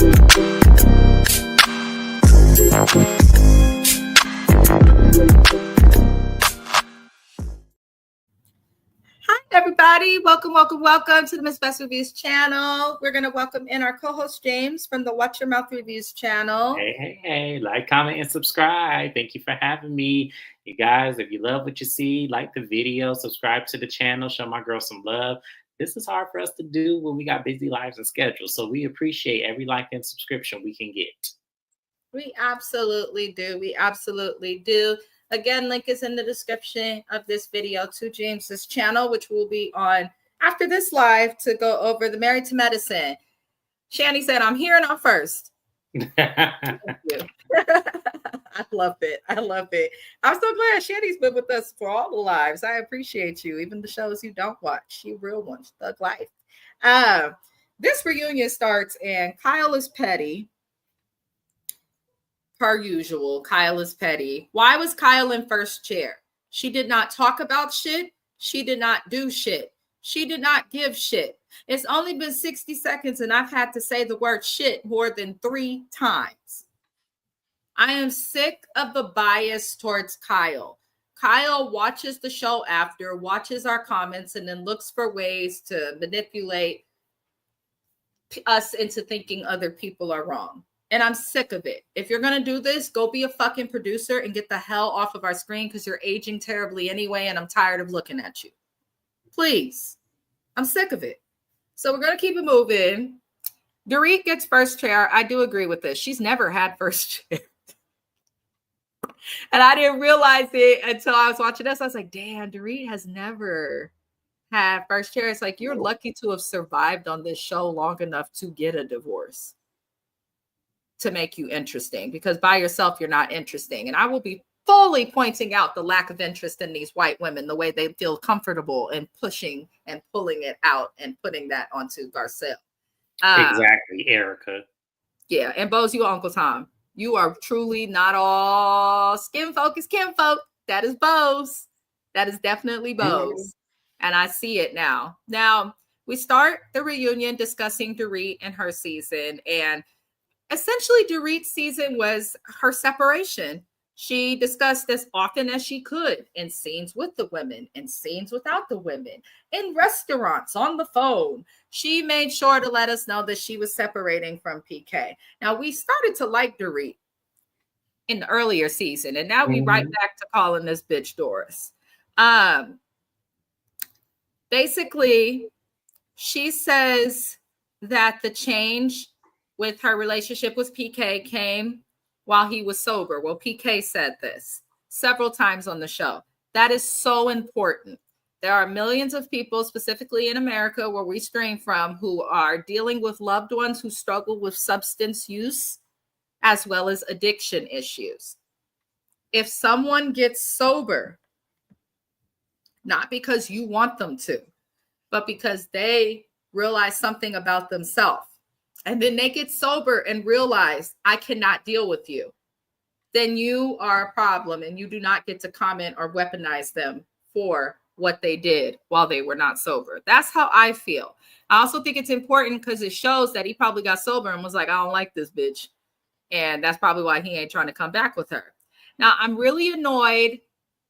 Everybody, welcome to the Miss Best Reviews channel. We're going to welcome in our co-host James from the Watch Your Mouth Reviews channel. Hey, like, comment, and subscribe. Thank you for having me. You guys, if you love what you see, like the video, subscribe to the channel, show my girl some love. This is hard for us to do when we got busy lives and schedules, so we appreciate every like and subscription we can get. We absolutely do. Again, link is in the description of this video to James's channel, which will be on after this live to go over the Married to Medicine. Shani said, I'm here and I'm first. Thank you. I love it. I'm so glad Shani's been with us for all the lives. I appreciate you. Even the shows you don't watch. You real ones. Thug life. This reunion starts and Kyle is petty. Per usual, Kyle is petty. Why was Kyle in first chair? She did not talk about shit. She did not do shit. She did not give shit. It's only been 60 seconds and I've had to say the word shit more than 3 times. I am sick of the bias towards Kyle. Kyle watches the show after, watches our comments, and then looks for ways to manipulate us into thinking other people are wrong. And I'm sick of it. If you're going to do this, go be a fucking producer and get the hell off of our screen because you're aging terribly anyway, and I'm tired of looking at you. Please. I'm sick of it. So we're going to keep it moving. Dorit gets first chair. I do agree with this. She's never had first chair. And I didn't realize it until I was watching this. I was like, damn, Dorit has never had first chair. It's like, you're lucky to have survived on this show long enough to get a divorce to make you interesting, because by yourself, you're not interesting. And I will be fully pointing out the lack of interest in these white women, the way they feel comfortable in pushing and pulling it out and putting that onto Garcelle. Exactly, Erica. Yeah, and Bose, you Uncle Tom. You are truly not all skin folk is kin folk. That is Bose. That is definitely Bose. And I see it now. Now, we start the reunion discussing Dorit and her season. And essentially, Dorit's season was her separation. She discussed as often as she could in scenes with the women, in scenes without the women, in restaurants, on the phone. She made sure to let us know that she was separating from PK. Now, we started to like Dorit in the earlier season, and now we right back to calling this bitch Doris. Basically, she says that the change with her relationship with PK came while he was sober. Well, PK said this several times on the show. That is so important. There are millions of people, specifically in America, where we stream from, who are dealing with loved ones who struggle with substance use as well as addiction issues. If someone gets sober, not because you want them to, but because they realize something about themselves, and then they get sober and realize, I cannot deal with you, then you are a problem and you do not get to comment or weaponize them for what they did while they were not sober. That's how I feel. I also think it's important because it shows that he probably got sober and was like, I don't like this bitch. And that's probably why he ain't trying to come back with her. Now, I'm really annoyed,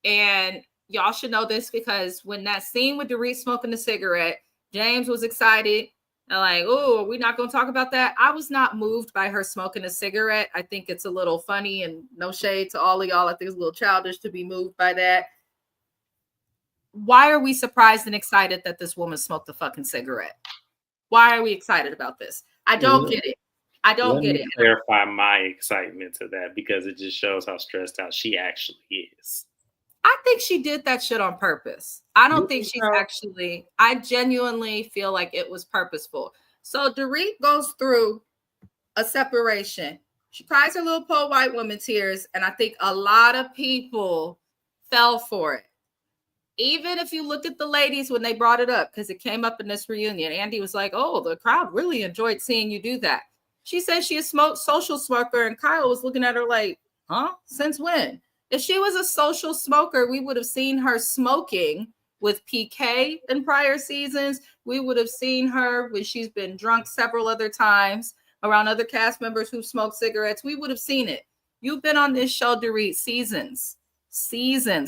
and y'all should know this, because when that scene with Dorit smoking a cigarette, James was excited. And like, oh, are we not going to talk about that? I was not moved by her smoking a cigarette. I think it's a little funny, and no shade to all of y'all. I think it's a little childish to be moved by that. Why are we surprised and excited that this woman smoked a fucking cigarette? Why are we excited about this? I don't get it. Let me clarify my excitement to that, because it just shows how stressed out she actually is. I think she did that shit on purpose. I don't think she's actually, I genuinely feel like it was purposeful. So Dorit goes through a separation. She cries her little poor white woman tears, and I think a lot of people fell for it. Even if you look at the ladies when they brought it up, because it came up in this reunion, Andy was like, oh, the crowd really enjoyed seeing you do that. She said she is a social smoker, and Kyle was looking at her like, huh? Since when? If she was a social smoker, we would have seen her smoking with PK in prior seasons. We would have seen her when she's been drunk several other times around other cast members who smoke cigarettes, we would have seen it. You've been on this show, Dorit, seasons,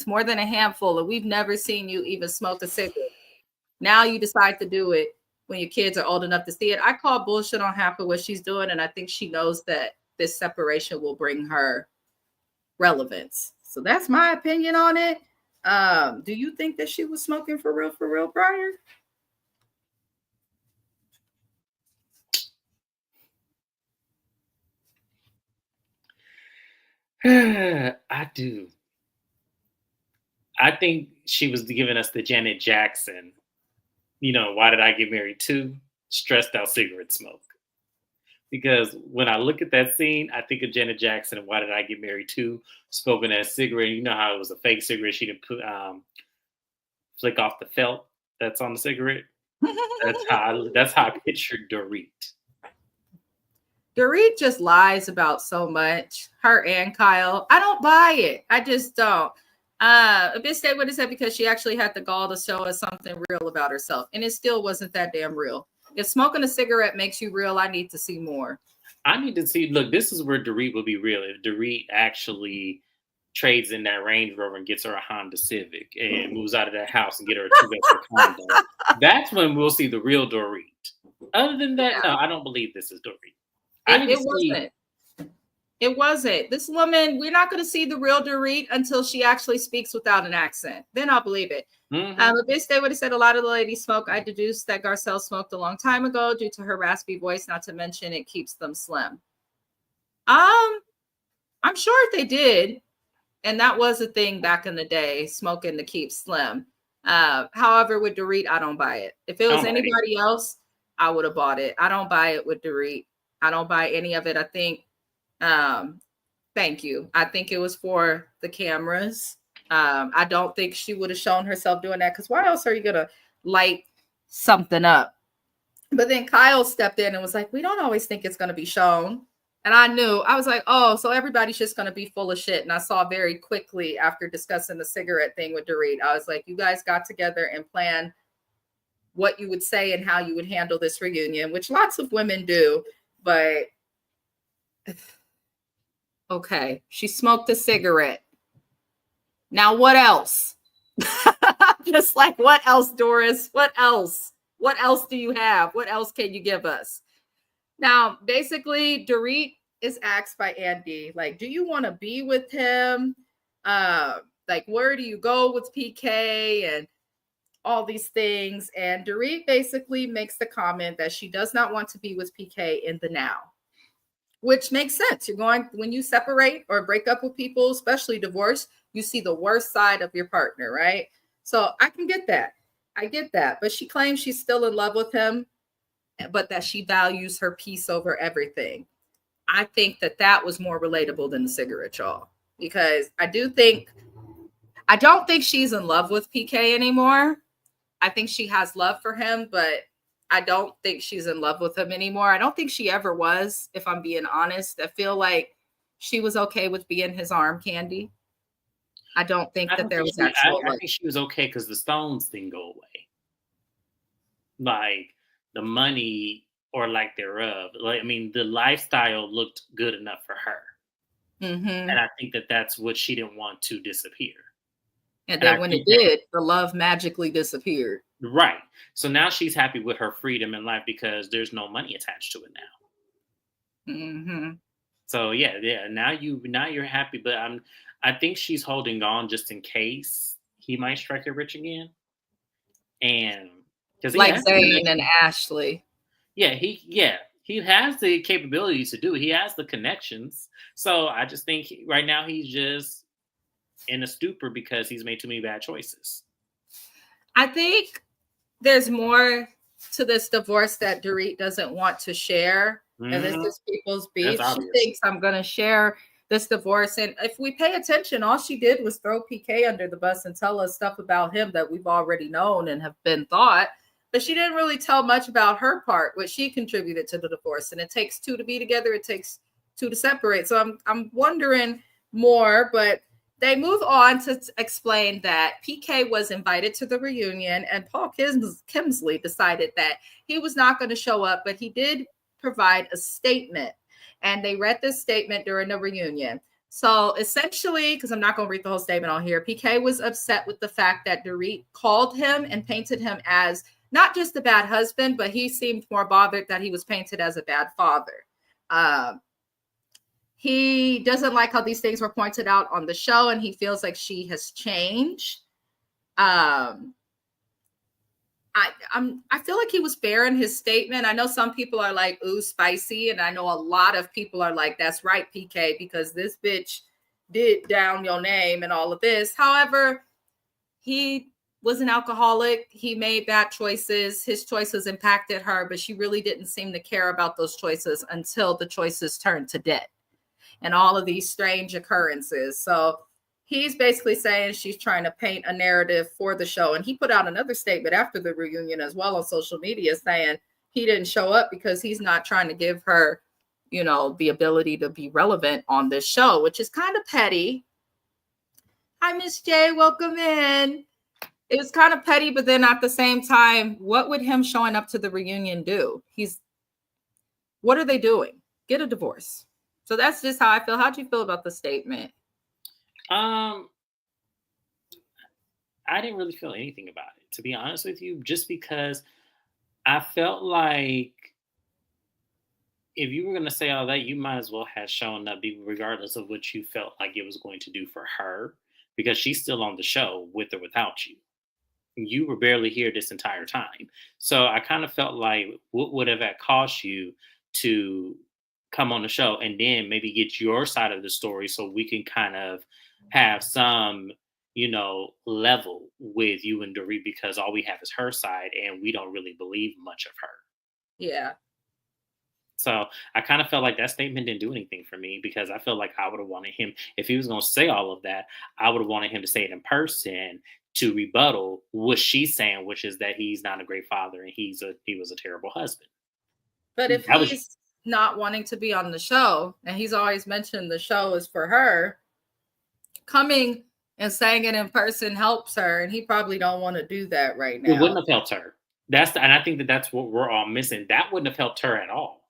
more than a handful, and we've never seen you even smoke a cigarette. Now you decide to do it when your kids are old enough to see it. I call bullshit on half of what she's doing, and I think she knows that this separation will bring her relevance. So that's my opinion on it. Do you think that she was smoking for real prior? I do. I think she was giving us the Janet Jackson, why did I get married to? Stressed out cigarette smoke. Because when I look at that scene, I think of Janet Jackson and why did I get married to? Smoking that cigarette. You know how it was a fake cigarette. She didn't put flick off the felt that's on the cigarette. That's how I pictured Dorit. Dorit just lies about so much. Her and Kyle. I don't buy it. I just don't. A bit stayed what it said because she actually had the gall to show us something real about herself. And it still wasn't that damn real. If smoking a cigarette makes you real, I need to see more. I need to see, look, this is where Dorit will be real. If Dorit actually trades in that Range Rover and gets her a Honda Civic and moves out of that house and get her a 2-bedroom condo, that's when we'll see the real Dorit. Other than that, no, I don't believe this is Dorit. It wasn't. This woman, we're not going to see the real Dorit until she actually speaks without an accent. Then I'll believe it. A bit stay would have said a lot of the ladies smoke. I deduced that Garcelle smoked a long time ago due to her raspy voice, not to mention it keeps them slim. I'm sure they did. And that was a thing back in the day, smoking to keep slim. However, with Dorit, I don't buy it. If it was anybody else, I would have bought it. I don't buy it with Dorit. I don't buy any of it. I think, thank you. I think it was for the cameras. I don't think she would have shown herself doing that because why else are you going to light something up? But then Kyle stepped in and was like, we don't always think it's going to be shown. And I was like, oh, so everybody's just going to be full of shit. And I saw very quickly after discussing the cigarette thing with Dorit, I was like, you guys got together and planned what you would say and how you would handle this reunion, which lots of women do. But okay, she smoked a cigarette. Now, what else? Just like, what else, Doris? What else? What else do you have? What else can you give us? Now, basically, Dorit is asked by Andy, like, do you want to be with him? Like, where do you go with PK and all these things? And Dorit basically makes the comment that she does not want to be with PK in the now, which makes sense. When you separate or break up with people, especially divorce, you see the worst side of your partner, right? So I can get that. I get that. But she claims she's still in love with him, but that she values her peace over everything. I think that was more relatable than the cigarette, y'all, because I don't think she's in love with PK anymore. I think she has love for him, but I don't think she's in love with him anymore. I don't think she ever was, if I'm being honest. I feel like she was okay with being his arm candy. I don't think that there was actual. I think she was okay because the stones didn't go away. Like the money or lack thereof. Like, I mean, the lifestyle looked good enough for her. Mm-hmm. And I think that's what she didn't want to disappear. And then when it did, the love magically disappeared. Right. So now she's happy with her freedom in life because there's no money attached to it now. Mm-hmm. So yeah. Now you're happy, but I think she's holding on just in case he might strike her rich again. And because like Zayn and Ashley. Yeah, he has the capabilities to do it. He has the connections. So I just think right now he's just in a stupor because he's made too many bad choices. I think there's more to this divorce that Dorit doesn't want to share. Mm-hmm. And this is people's beef. She thinks I'm going to share this divorce. And if we pay attention, all she did was throw PK under the bus and tell us stuff about him that we've already known and have been thought. But she didn't really tell much about her part, what she contributed to the divorce. And it takes two to be together. It takes two to separate. So I'm wondering more, but they move on to explain that PK was invited to the reunion and Paul Kimsley decided that he was not going to show up, but he did provide a statement. And they read this statement during the reunion. So essentially, because I'm not going to read the whole statement on here, PK was upset with the fact that Dorit called him and painted him as not just a bad husband, but he seemed more bothered that he was painted as a bad father. He doesn't like how these things were pointed out on the show, and he feels like she has changed. I feel like he was fair in his statement. I know some people are like, ooh, spicy. And I know a lot of people are like, that's right, PK, because this bitch did down your name and all of this. However, he was an alcoholic. He made bad choices. His choices impacted her, but she really didn't seem to care about those choices until the choices turned to debt and all of these strange occurrences. So he's basically saying she's trying to paint a narrative for the show. And he put out another statement after the reunion as well on social media saying he didn't show up because he's not trying to give her, you know, the ability to be relevant on this show, which is kind of petty. Hi, Miss J. Welcome in. It was kind of petty, but then at the same time, what would him showing up to the reunion do? What are they doing? Get a divorce. So that's just how I feel. How do you feel about the statement? I didn't really feel anything about it, to be honest with you, just because I felt like if you were going to say all that, you might as well have shown up, regardless of what you felt like it was going to do for her, because she's still on the show with or without you. You were barely here this entire time. So I kind of felt like what would have cost you to come on the show and then maybe get your side of the story so we can kind of have some, you know, level with you and Dorit, because all we have is her side and we don't really believe much of her. Yeah. So I kind of felt like that statement didn't do anything for me, because I felt like I would have wanted him, if he was going to say all of that, I would have wanted him to say it in person to rebuttal what she's saying, which is that he's not a great father and he was a terrible husband. But if he's not wanting to be on the show, and he's always mentioned the show is for her, coming and saying it in person helps her, and he probably don't want to do that right now. It wouldn't have helped her. And I think that's what we're all missing. That wouldn't have helped her at all.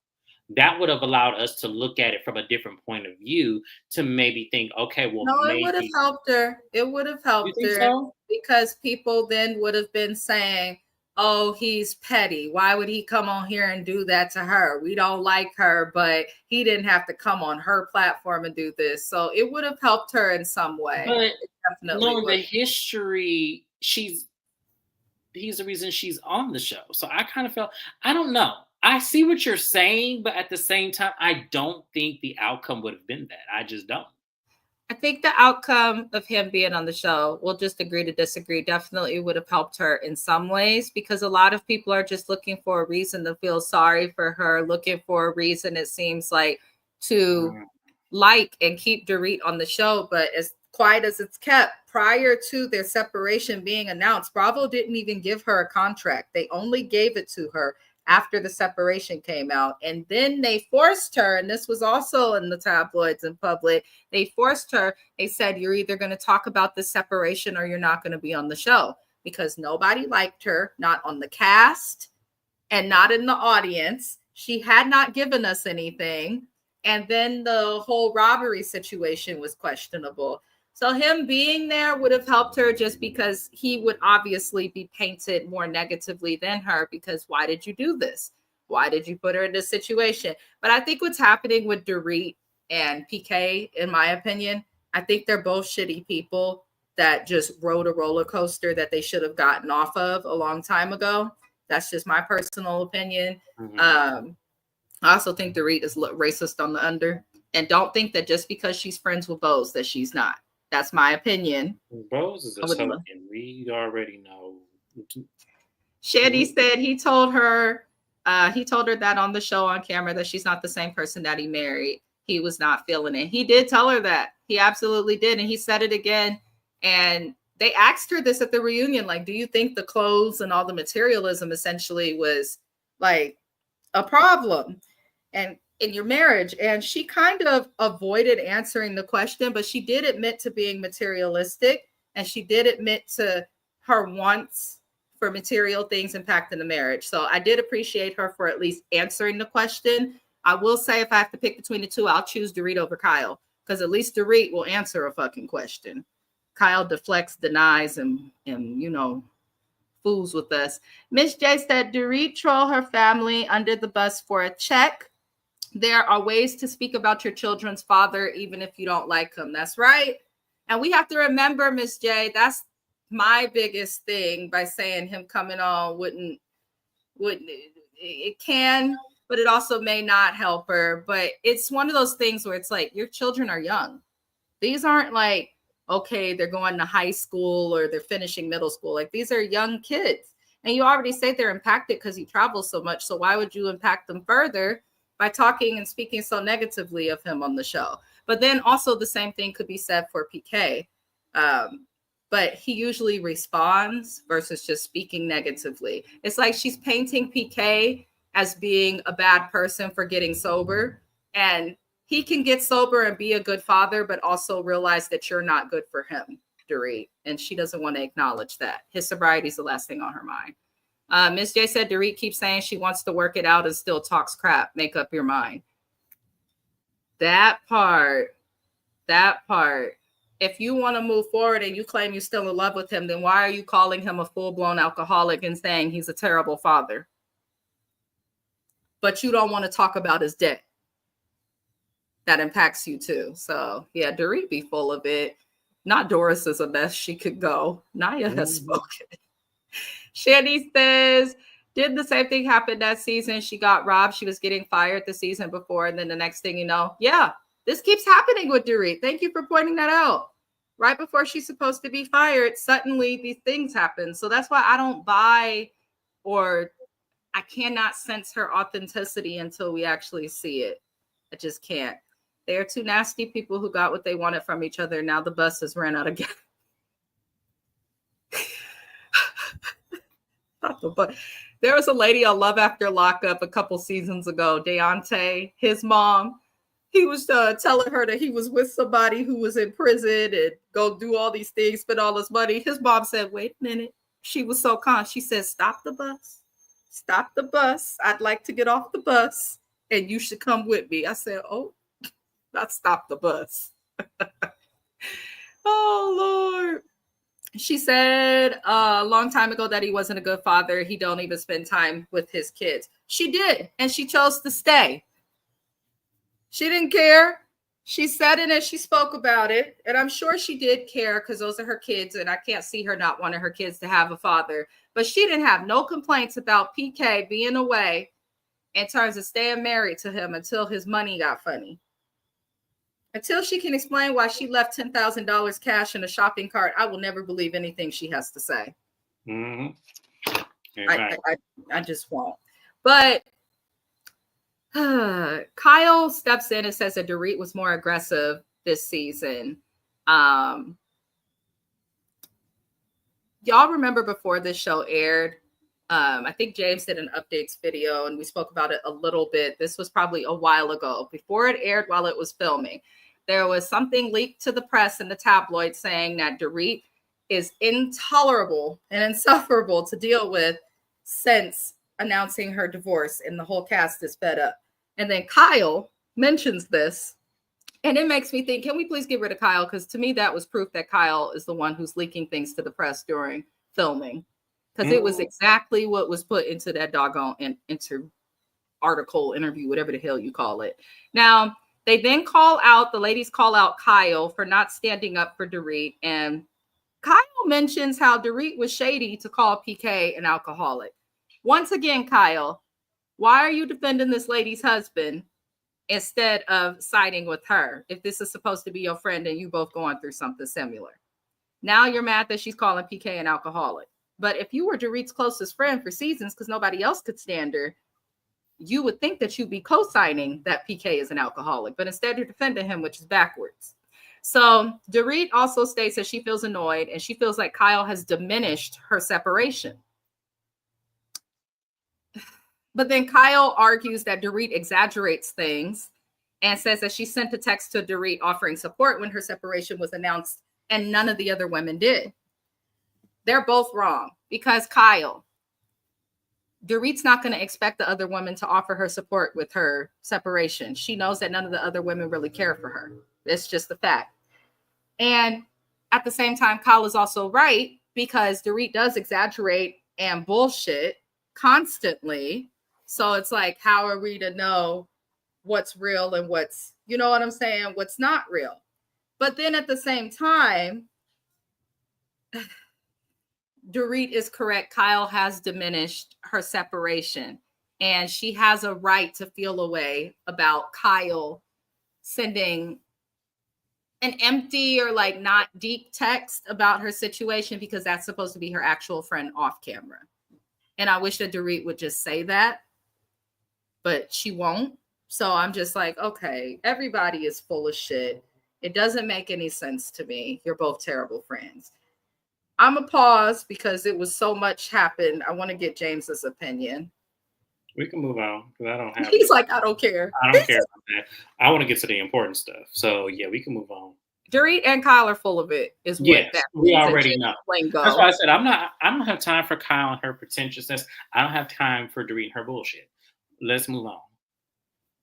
That would have allowed us to look at it from a different point of view, to maybe think, okay, well, no, maybe it would have helped her. It would have helped her so? Because people then would have been saying, oh, he's petty. Why would he come on here and do that to her? We don't like her, but he didn't have to come on her platform and do this. So it would have helped her in some way. But knowing the history, he's the reason she's on the show. So I kind of felt, I don't know. I see what you're saying, but at the same time, I don't think the outcome would have been that. I just don't. I think the outcome of him being on the show, we'll just agree to disagree, definitely would have helped her in some ways, because a lot of people are just looking for a reason to feel sorry for her, looking for a reason, it seems like, to like and keep Dorit on the show. But as quiet as it's kept, prior to their separation being announced, Bravo didn't even give her a contract. They only gave it to her after the separation came out. And then they forced her, and this was also in the tabloids and public, they forced her. They said, you're either going to talk about the separation or you're not going to be on the show, because nobody liked her, not on the cast and not in the audience. She had not given us anything. And then the whole robbery situation was questionable. So him being there would have helped her, just because he would obviously be painted more negatively than her, because why did you do this? Why did you put her in this situation? But I think what's happening with Dorit and PK, in my opinion, I think they're both shitty people that just rode a roller coaster that they should have gotten off of a long time ago. That's just my personal opinion. I also think Dorit is racist on the under. And don't think that just because she's friends with Bose that she's not. That's my opinion. Bose is a token. We already know. Shandy said he told her that on the show on camera that she's not the same person that he married. He was not feeling it. He did tell her that. He absolutely did. And he said it again. And they asked her this at the reunion, like, do you think the clothes and all the materialism essentially was like a problem and in your marriage? And she kind of avoided answering the question, but she did admit to being materialistic, and she did admit to her wants for material things impacting the marriage. So I did appreciate her for at least answering the question. I will say if I have to pick between the two, I'll choose Dorit over Kyle, because at least Dorit will answer a fucking question. Kyle deflects, denies, and you know, fools with us. Miss J said Dorit troll her family under the bus for a check. There are ways to speak about your children's father, even if you don't like him. That's right. And we have to remember, Miss J, that's my biggest thing by saying him coming on wouldn't it can, but it also may not help her. But it's one of those things where it's like your children are young. These aren't like, okay, they're going to high school or they're finishing middle school. Like these are young kids. And you already say they're impacted because he travels so much. So why would you impact them further by talking and speaking so negatively of him on the show? But then also the same thing could be said for PK. But he usually responds versus just speaking negatively. It's like she's painting PK as being a bad person for getting sober. And he can get sober and be a good father, but also realize that you're not good for him, Dorit. And she doesn't want to acknowledge that. His sobriety is the last thing on her mind. Miss J said Dorit keeps saying she wants to work it out and still talks crap. Make up your mind. That part. If you want to move forward and you claim you're still in love with him, then why are you calling him a full-blown alcoholic and saying he's a terrible father? But you don't want to talk about his debt. That impacts you too. So yeah, Dorit be full of it. Not Doris is a mess. She could go. Naya has spoken. Shandy says, did the same thing happen that season? She got robbed. She was getting fired the season before. And then the next thing you know, yeah, this keeps happening with Dorit. Thank you for pointing that out. Right before she's supposed to be fired, suddenly these things happen. So that's why I don't buy, or I cannot sense her authenticity until we actually see it. I just can't. They are two nasty people who got what they wanted from each other. Now the bus has ran out again. There was a lady on Love After Lockup a couple seasons ago, Deontay, his mom. He was telling her that he was with somebody who was in prison and go do all these things, spend all this money. His mom said, wait a minute. She was so calm. She said, stop the bus. Stop the bus. I'd like to get off the bus and you should come with me. I said, oh, not stop the bus. Oh, Lord. She said a long time ago that he wasn't a good father. He don't even spend time with his kids. She did, and she chose to stay. She didn't care. She said it and she spoke about it. And I'm sure she did care because those are her kids. And I can't see her not wanting her kids to have a father. But she didn't have no complaints about PK being away in terms of staying married to him until his money got funny. Until she can explain why she left $10,000 cash in a shopping cart, I will never believe anything she has to say. Mm-hmm. I just won't. But Kyle steps in and says that Dorit was more aggressive this season. Y'all remember before this show aired, I think James did an updates video and we spoke about it a little bit. This was probably a while ago. Before it aired, while it was filming, there was something leaked to the press and the tabloids saying that Dorit is intolerable and insufferable to deal with since announcing her divorce, and the whole cast is fed up. And then Kyle mentions this, and it makes me think, can we please get rid of Kyle? Because to me, that was proof that Kyle is the one who's leaking things to the press during filming. Because it was exactly what was put into that doggone interview, whatever the hell you call it. Now, they then the ladies call out Kyle for not standing up for Dorit. And Kyle mentions how Dorit was shady to call PK an alcoholic. Once again, Kyle, why are you defending this lady's husband instead of siding with her if this is supposed to be your friend and you both going through something similar? Now you're mad that she's calling PK an alcoholic. But if you were Dorit's closest friend for seasons because nobody else could stand her, you would think that you'd be co-signing that PK is an alcoholic. But instead you're defending him, which is backwards. So Dorit also states that she feels annoyed and she feels like Kyle has diminished her separation. But then Kyle argues that Dorit exaggerates things and says that she sent a text to Dorit offering support when her separation was announced and none of the other women did. they're both wrong because Kyle, Dorit's not going to expect the other woman to offer her support with her separation. She knows that none of the other women really care for her. It's just the fact. And at the same time, Kyle is also right because Dorit does exaggerate and bullshit constantly. So it's like, how are we to know what's real and what's, you know what I'm saying, what's not real? But then at the same time, Dorit is correct. Kyle has diminished her separation, and she has a right to feel a way about Kyle sending an empty or like not deep text about her situation because that's supposed to be her actual friend off camera. And I wish that Dorit would just say that, but she won't. So I'm just like, okay, everybody is full of shit. It doesn't make any sense to me. You're both terrible friends. I'm going to pause because it was so much happened. I want to get James's opinion. We can move on because I don't have. He's like, I don't care. I don't care about that. I want to get to the important stuff. So yeah, we can move on. Dorit and Kyle are full of it. Is what yes, that we already know. That's why I said I don't have time for Kyle and her pretentiousness. I don't have time for Dorit and her bullshit. Let's move on.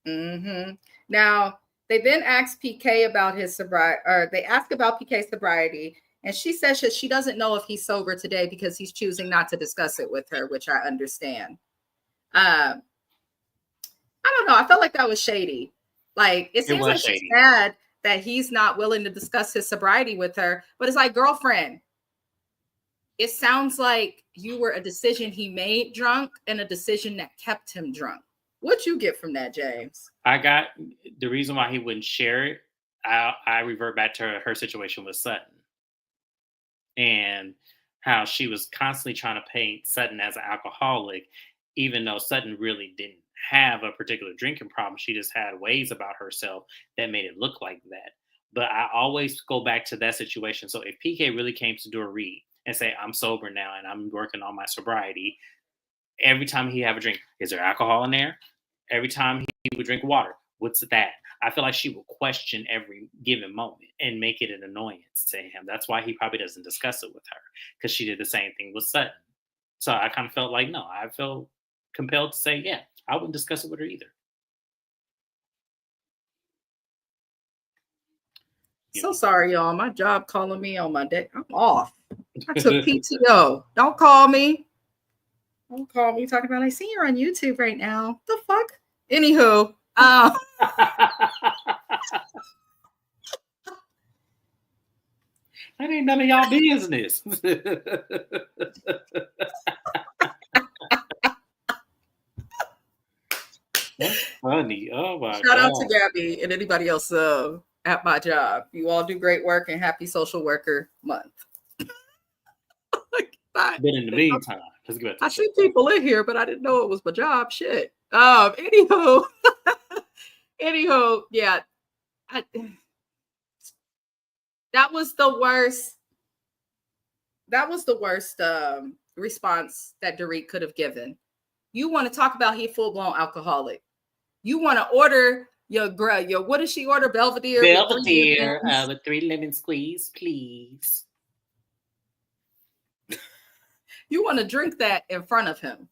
Mm-hmm. Now they then asked PK about his sobriety, or they asked about PK's sobriety. And she says that she doesn't know if he's sober today because he's choosing not to discuss it with her, which I understand. I don't know. I felt like that was shady. Like, it seems like she's mad that he's not willing to discuss his sobriety with her. But it's like, girlfriend, it sounds like you were a decision he made drunk and a decision that kept him drunk. What'd you get from that, James? I got the reason why he wouldn't share it. I revert back to her situation with Sutton. And how she was constantly trying to paint Sutton as an alcoholic, even though Sutton really didn't have a particular drinking problem. She just had ways about herself that made it look like that. But I always go back to that situation. So if PK really came to Dorit and say, I'm sober now and I'm working on my sobriety, every time he have a drink, is there alcohol in there? Every time he would drink water, what's that? I feel like she will question every given moment and make it an annoyance to him. That's why he probably doesn't discuss it with her, because she did the same thing with Sutton. So I kind of felt like, no, I felt compelled to say, yeah, I wouldn't discuss it with her either. So sorry, y'all. My job calling me on my day. I'm off. I took PTO. Don't call me. Don't call me talking about, I see you're on YouTube right now. The fuck? Anywho. That ain't none of y'all business. That's funny. Oh my God. Shout out to Gabby and anybody else at my job. You all do great work and happy Social Worker Month. But in the meantime, let's go back to I see people in here, but I didn't know it was my job. Shit. Anywho, yeah. That was the worst. That was the worst response that Dorit could have given. You want to talk about he full-blown alcoholic. You want to order your what does she order? Belvedere with 3 lemon squeeze, please. You want to drink that in front of him,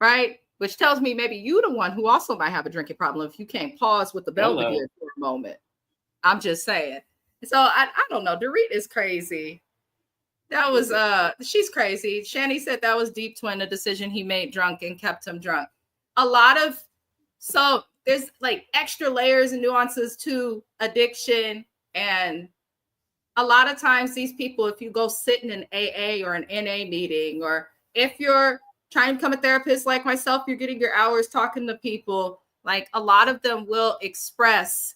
right? Which tells me maybe you the one who also might have a drinking problem if you can't pause with the Belvedere for a moment. I'm just saying. So I don't know. Dorit is crazy. That was she's crazy. Shani said that was deep twin, a decision he made drunk and kept him drunk. So there's like extra layers and nuances to addiction. And a lot of times these people, if you go sit in an AA or an NA meeting, or if you're trying to become a therapist like myself, you're getting your hours talking to people, like a lot of them will express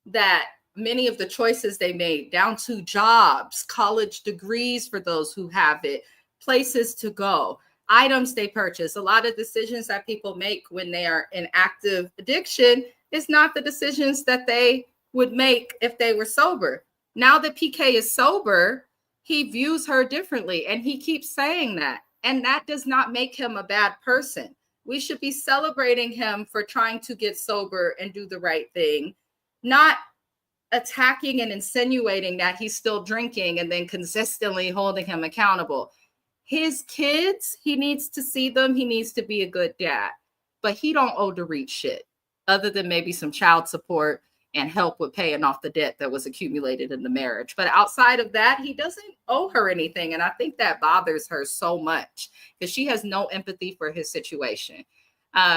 that many of the choices they made, down to jobs, college degrees for those who have it, places to go, items they purchase, a lot of decisions that people make when they are in active addiction is not the decisions that they would make if they were sober. Now that PK is sober, he views her differently, and he keeps saying that. And that does not make him a bad person. We should be celebrating him for trying to get sober and do the right thing, not attacking and insinuating that he's still drinking and then consistently holding him accountable. His kids, he needs to see them. He needs to be a good dad, but he don't owe Dorit shit other than maybe some child support and help with paying off the debt that was accumulated in the marriage. But outside of that, he doesn't owe her anything. And I think that bothers her so much because she has no empathy for his situation.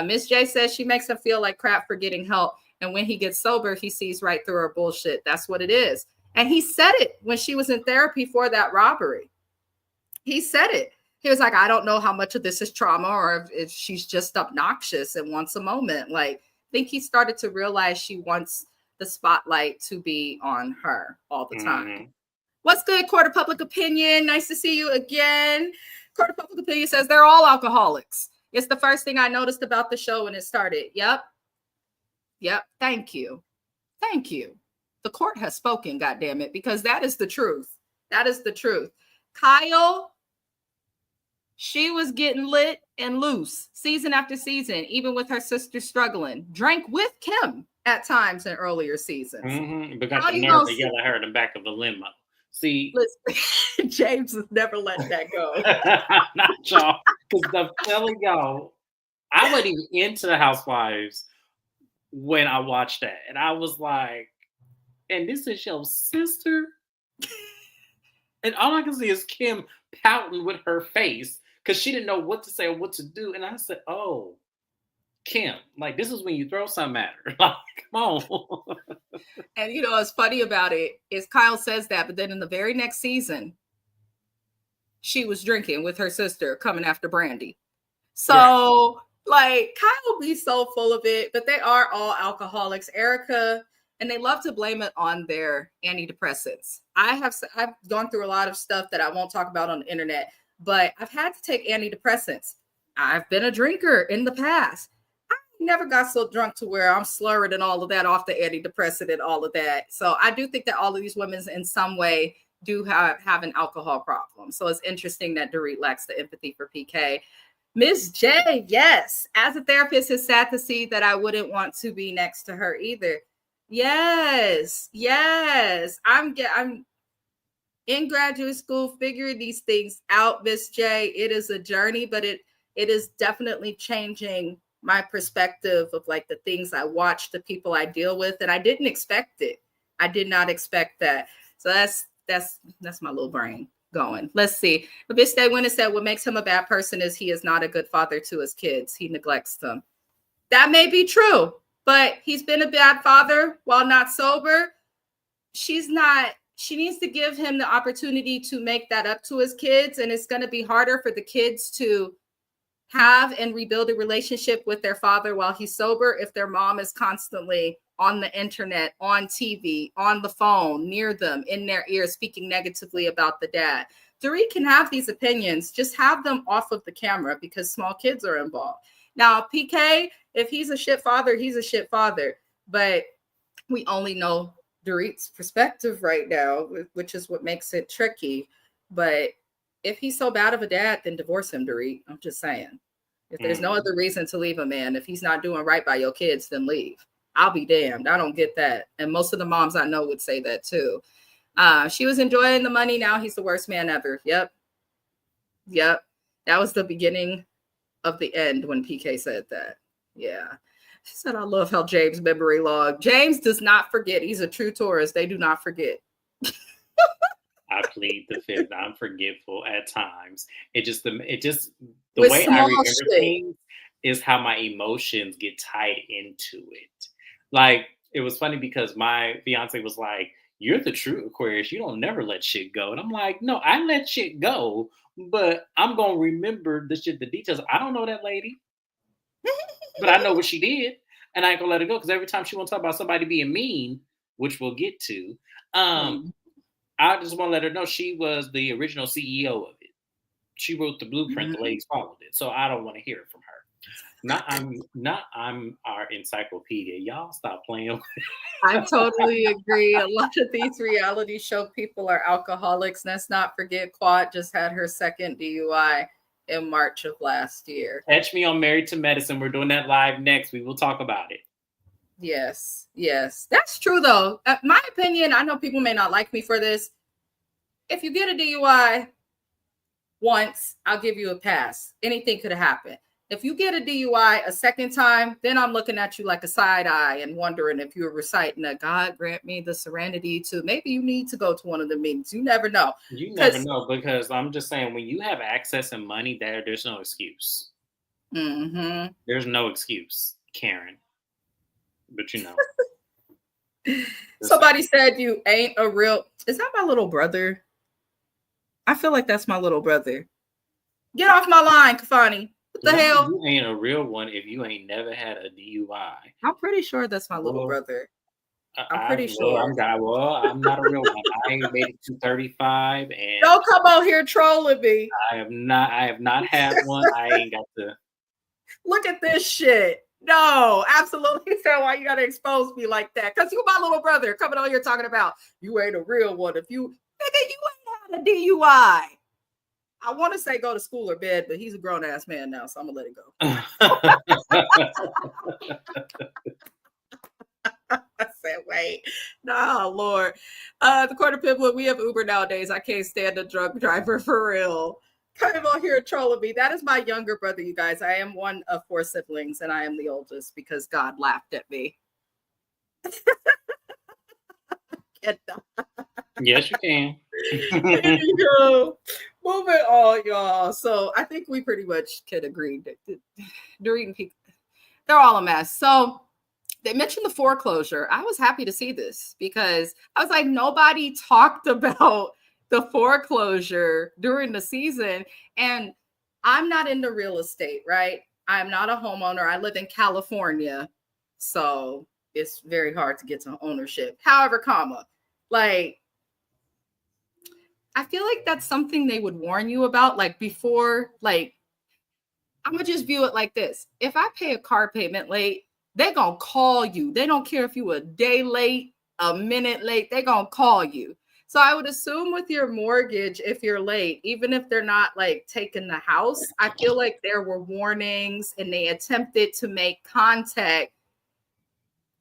Miss J says she makes him feel like crap for getting help. And when he gets sober, he sees right through her bullshit. That's what it is. And he said it when she was in therapy for that robbery. He said it. He was like, I don't know how much of this is trauma or if she's just obnoxious and wants a moment. Like, I think he started to realize she wants the spotlight to be on her all the time. Mm-hmm. What's good, Court of Public Opinion? Nice to see you again. Court of Public Opinion says they're all alcoholics. It's the first thing I noticed about the show when it started. Yep. Thank you. The court has spoken, goddammit, because that is the truth. That is the truth. Kyle, she was getting lit and loose season after season, even with her sister struggling. Drank with Kim at times in earlier seasons. Mm-hmm. But got the nerve to yell at her in the back of the limo. See, listen, James has never let that go. Not y'all. Because I'm telling y'all, I wasn't even into the Housewives when I watched that. And I was like, and this is your sister? And all I can see is Kim pouting with her face because she didn't know what to say or what to do. And I said, oh, Kim, like, this is when you throw something at her. Like, come on. And, you know, what's funny about it is Kyle says that, but then in the very next season, she was drinking with her sister coming after Brandy. So, like, Kyle be so full of it, but they are all alcoholics. Erica, and they love to blame it on their antidepressants. I've gone through a lot of stuff that I won't talk about on the internet, but I've had to take antidepressants. I've been a drinker in the past. I never got so drunk to where I'm slurring and all of that off the antidepressant and all of that. So I do think that all of these women in some way do have an alcohol problem. So it's interesting that Dorit lacks the empathy for PK. Miss J, yes. As a therapist, it's sad to see that I wouldn't want to be next to her either. Yes. I'm in graduate school figuring these things out, Miss J. It is a journey, but it is definitely changing my perspective of like the things I watch, the people I deal with, and I didn't expect it. I did not expect that. So that's my little brain going. Let's see. The bitch that went and said what makes him a bad person is he is not a good father to his kids. He neglects them. That may be true, but he's been a bad father while not sober. She needs to give him the opportunity to make that up to his kids. And it's going to be harder for the kids to have and rebuild a relationship with their father while he's sober if their mom is constantly on the internet, on TV, on the phone, near them, in their ear, speaking negatively about the dad. Dorit can have these opinions, just have them off of the camera because small kids are involved. Now, PK, if he's a shit father, he's a shit father. But we only know Dorit's perspective right now, which is what makes it tricky. But if he's so bad of a dad, then divorce him, Dorit. I'm just saying. If there's no other reason to leave a man, if he's not doing right by your kids, then leave. I'll be damned. I don't get that. And most of the moms I know would say that too. She was enjoying the money. Now he's the worst man ever. Yep. That was the beginning of the end when PK said that. Yeah. She said, I love how James memory log. James does not forget. He's a true Taurus. They do not forget. I plead the fifth. I'm forgetful at times. The way I remember things is how my emotions get tied into it. Like, it was funny because my fiance was like, you're the true Aquarius. You don't never let shit go. And I'm like, no, I let shit go, but I'm going to remember the details. I don't know that lady, but I know what she did. And I ain't going to let it go because every time she wants to talk about somebody being mean, which we'll get to, I just want to let her know she was the original CEO of it. She wrote the blueprint. The ladies followed it. So I don't want to hear it from her. I'm our encyclopedia. Y'all stop playing. I totally agree. A lot of these reality show people are alcoholics. Let's not forget Quad just had her second DUI in March of last year. Catch me on Married to Medicine. We're doing that live next. We will talk about it. Yes, yes, that's true though. My opinion, I know people may not like me for this. If you get a DUI once, I'll give you a pass. Anything could have happened. If you get a DUI a second time, then I'm looking at you like a side eye and wondering if you're reciting a God grant me the serenity to maybe you need to go to one of the meetings. You never know. You never know, because I'm just saying, when you have access and money, there's no excuse. Mm-hmm. There's no excuse, Karen. But Somebody said you ain't a real. Is that my little brother? I feel like that's my little brother. Get off my line, Kafani. What the hell? You ain't a real one if you ain't never had a DUI. I'm pretty sure that's my little brother. I'm pretty sure. I'm not a real one. I ain't made it to 35, and don't come out here trolling me. I have not had one. I ain't got to look at this shit. No, absolutely. So why you gotta expose me like that? Because you my little brother coming on here talking about you ain't a real one. If you ain't had a DUI. I want to say go to school or bed, but he's a grown ass man now, so I'm gonna let it go. I said, wait, no, Lord. The quarter pimple, we have Uber nowadays. I can't stand a drunk driver for real. Coming on here trolling me. That is my younger brother, you guys. I am one of 4 siblings, and I am the oldest because God laughed at me. Yes, you can. There you go. Moving on, y'all. So I think we pretty much can agree that they're all a mess. So they mentioned the foreclosure. I was happy to see this because I was like, nobody talked about the foreclosure during the season. And I'm not into real estate, right? I'm not a homeowner. I live in California. So it's very hard to get to ownership. However, like, I feel like that's something they would warn you about, like before, like, I'm gonna just view it like this. If I pay a car payment late, they're gonna call you. They don't care if you a day late, a minute late, they're gonna call you. So I would assume with your mortgage, if you're late, even if they're not like taking the house, I feel like there were warnings and they attempted to make contact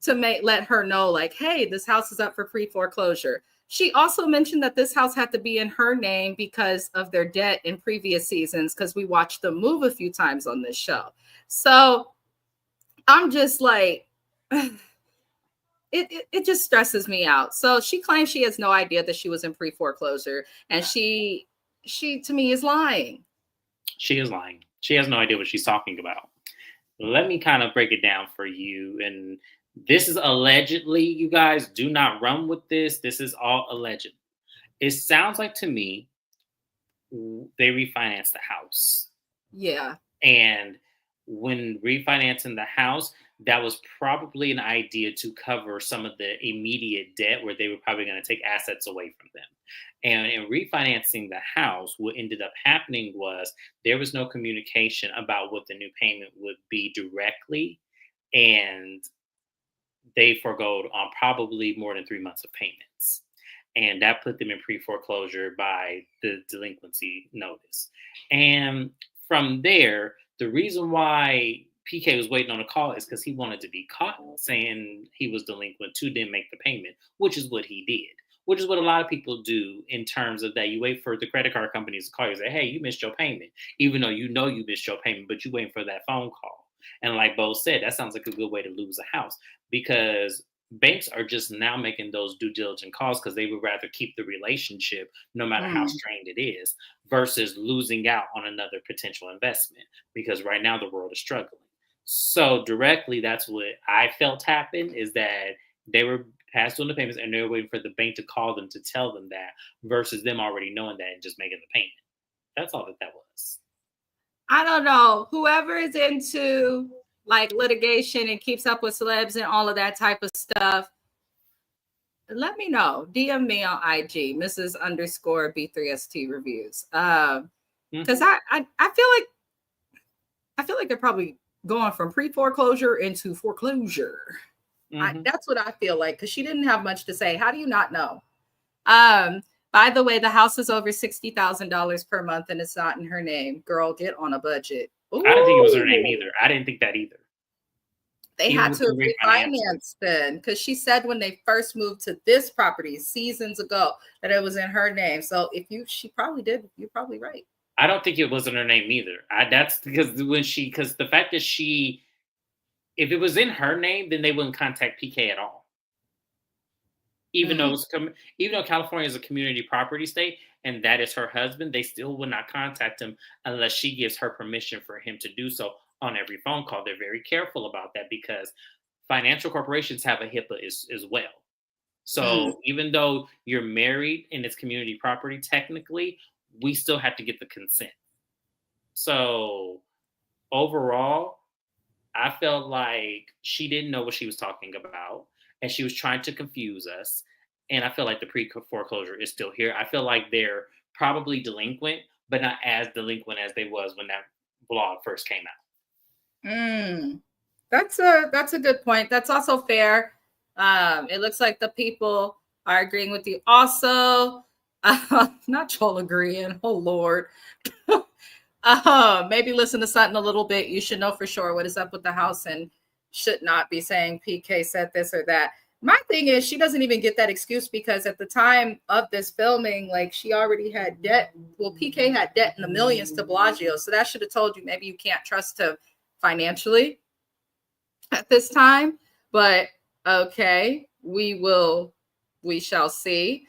to let her know, like, hey, this house is up for pre-foreclosure. She also mentioned that this house had to be in her name because of their debt in previous seasons, because we watched them move a few times on this show. So I'm just like, it just stresses me out. So she claims she has no idea that she was in pre-foreclosure, and she to me is lying. She is lying. She has no idea what she's talking about. Let me kind of break it down for you. And this is allegedly, you guys do not run with this. This is all alleged. It sounds like to me they refinanced the house. Yeah. And when refinancing the house, that was probably an idea to cover some of the immediate debt where they were probably going to take assets away from them. And in refinancing the house, what ended up happening was there was no communication about what the new payment would be directly. And they forgoed on probably more than 3 months of payments. And that put them in pre-foreclosure by the delinquency notice. And from there, the reason why PK was waiting on a call is because he wanted to be caught saying he was delinquent to then make the payment, which is what he did, which is what a lot of people do in terms of that. You wait for the credit card companies to call you and say, hey, you missed your payment, even though you know you missed your payment, but you waiting for that phone call. And like Bo said, that sounds like a good way to lose a house, because banks are just now making those due diligence calls because they would rather keep the relationship no matter how strained it is, versus losing out on another potential investment, because right now the world is struggling. So directly, that's what I felt happened, is that they were past doing the payments and they were waiting for the bank to call them to tell them that, versus them already knowing that and just making the payment. That's all that was. I don't know. Whoever is into like litigation and keeps up with celebs and all of that type of stuff, let me know. DM me on IG, Mrs_B3ST reviews. Because I feel like they're probably going from pre-foreclosure into foreclosure. That's what I feel like, because she didn't have much to say. How do you not know? By the way, the house is over $60,000 per month and it's not in her name. Girl, get on a budget. Ooh. I didn't think it was her name either. I didn't think that either. They even had with to the refinance. refinance then, because she said when they first moved to this property seasons ago that it was in her name. So she probably did. You're probably right. I don't think it was in her name either. That's because because the fact that if it was in her name, then they wouldn't contact PK at all. Even though even though California is a community property state and that is her husband, they still would not contact him unless she gives her permission for him to do so on every phone call. They're very careful about that because financial corporations have a HIPAA as well. So even though you're married and it's community property, technically, we still have to get the consent. So overall, I felt like she didn't know what she was talking about and she was trying to confuse us. And I feel like the pre-foreclosure is still here. I feel like they're probably delinquent, but not as delinquent as they was when that blog first came out. That's a good point. That's also fair. It looks like the people are agreeing with you. Also, not Joel agreeing. Oh Lord. Maybe listen to something a little bit. You should know for sure what is up with the house and should not be saying PK said this or that. My thing is she doesn't even get that excuse because at the time of this filming, like she already had debt. Well, PK had debt in the millions to Bellagio. So that should have told you maybe you can't trust him financially at this time. But okay, we shall see.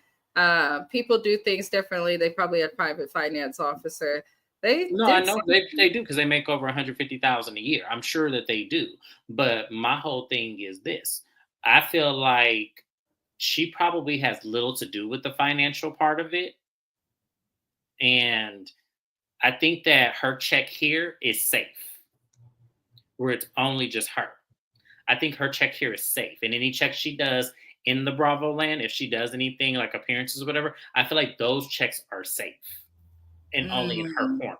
People do things differently. They probably had private finance officer. I know they do because they make over $150,000 a year. I'm sure that they do. But my whole thing is this. I feel like she probably has little to do with the financial part of it. And I think that her check here is safe, where it's only just her. I think her check here is safe. And any check she does in the Bravo land, if she does anything like appearances or whatever, I feel like those checks are safe and only in her corner.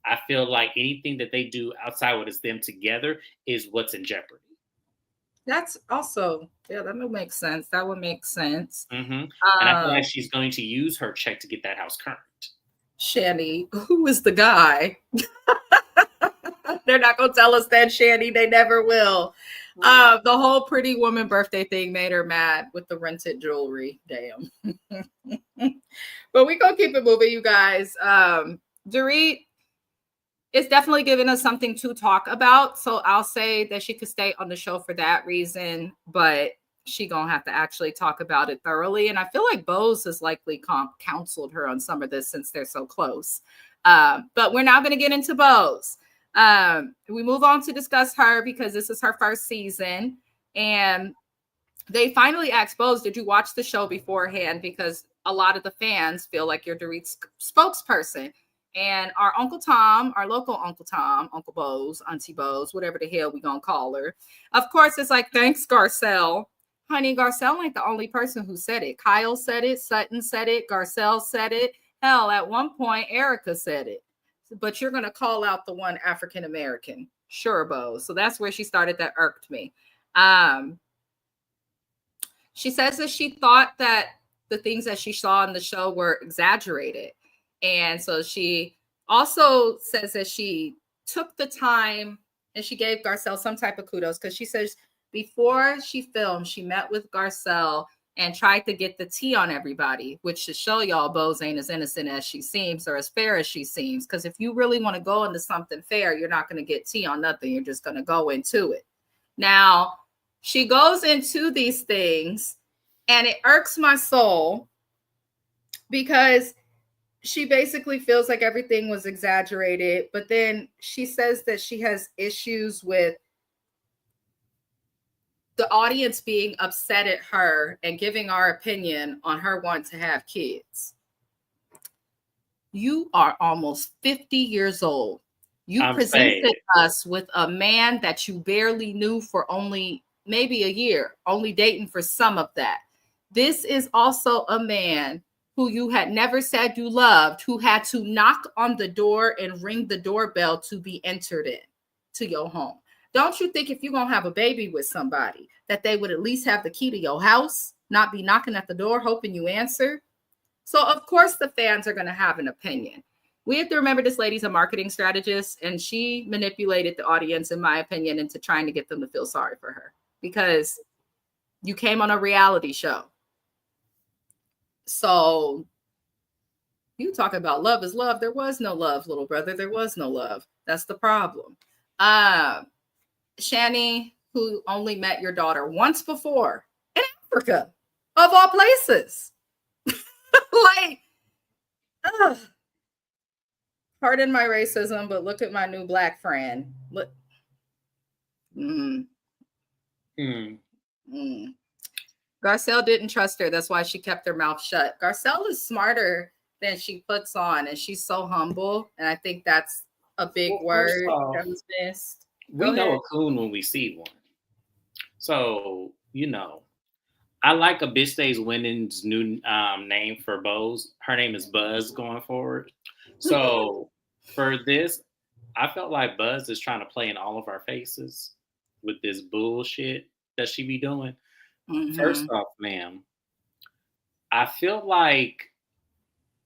I feel like anything that they do outside what is them together is what's in jeopardy. That's also, that would make sense. That would make sense. And I feel like she's going to use her check to get that house current. Shanny, who is the guy? They're not going to tell us that, Shanny. They never will. The whole pretty woman birthday thing made her mad with the rented jewelry. Damn. But we going to keep it moving, you guys. Dorit is definitely giving us something to talk about. So I'll say that she could stay on the show for that reason, but she gonna have to actually talk about it thoroughly. And I feel like Bose has likely counseled her on some of this since they're so close. But we're now going to get into Bose. We move on to discuss her because this is her first season. And they finally asked Bose, did you watch the show beforehand? Because a lot of the fans feel like you're Dorit's spokesperson. And our Uncle Tom, our local Uncle Tom, Uncle Bose, Auntie Bose, whatever the hell we gonna call her. Of course, it's like, thanks, Garcelle. Honey, Garcelle ain't the only person who said it. Kyle said it, Sutton said it, Garcelle said it. Hell, at one point, Erica said it. But you're gonna call out the one African-American. Sure, Bose. So that's where she started. That irked me. She says that she thought that the things that she saw in the show were exaggerated. And so she also says that she took the time and she gave Garcelle some type of kudos because she says before she filmed, she met with Garcelle and tried to get the tea on everybody, which should show y'all Bose ain't as innocent as she seems or as fair as she seems. Because if you really want to go into something fair, you're not going to get tea on nothing. You're just going to go into it. Now, she goes into these things and it irks my soul because she basically feels like everything was exaggerated, but then she says that she has issues with the audience being upset at her and giving our opinion on her wanting to have kids. You are almost 50 years old. You presented us with a man that you barely knew for only maybe a year, only dating for some of that. This is also a man who you had never said you loved, who had to knock on the door and ring the doorbell to be entered in to your home. Don't you think if you're going to have a baby with somebody that they would at least have the key to your house, not be knocking at the door hoping you answer? So, of course, the fans are going to have an opinion. we have to remember this lady's a marketing strategist, and she manipulated the audience, in my opinion, into trying to get them to feel sorry for her because you came on a reality show. So you talk about love is love. There was no love, little brother. There was no love. That's the problem. Shani, who only met your daughter once before in Africa, of all places. Like, pardon my racism, but look at my new black friend. Look. Garcelle didn't trust her. That's why she kept her mouth shut. Garcelle is smarter than she puts on, and she's so humble. And I think that's a big word that was missed. We know a coon when we see one. So, you know, I like a bitch stays winning's new name for Bose. Her name is Buzz going forward. So for this, I felt like Buzz is trying to play in all of our faces with this bullshit that she be doing. First off, ma'am, I feel like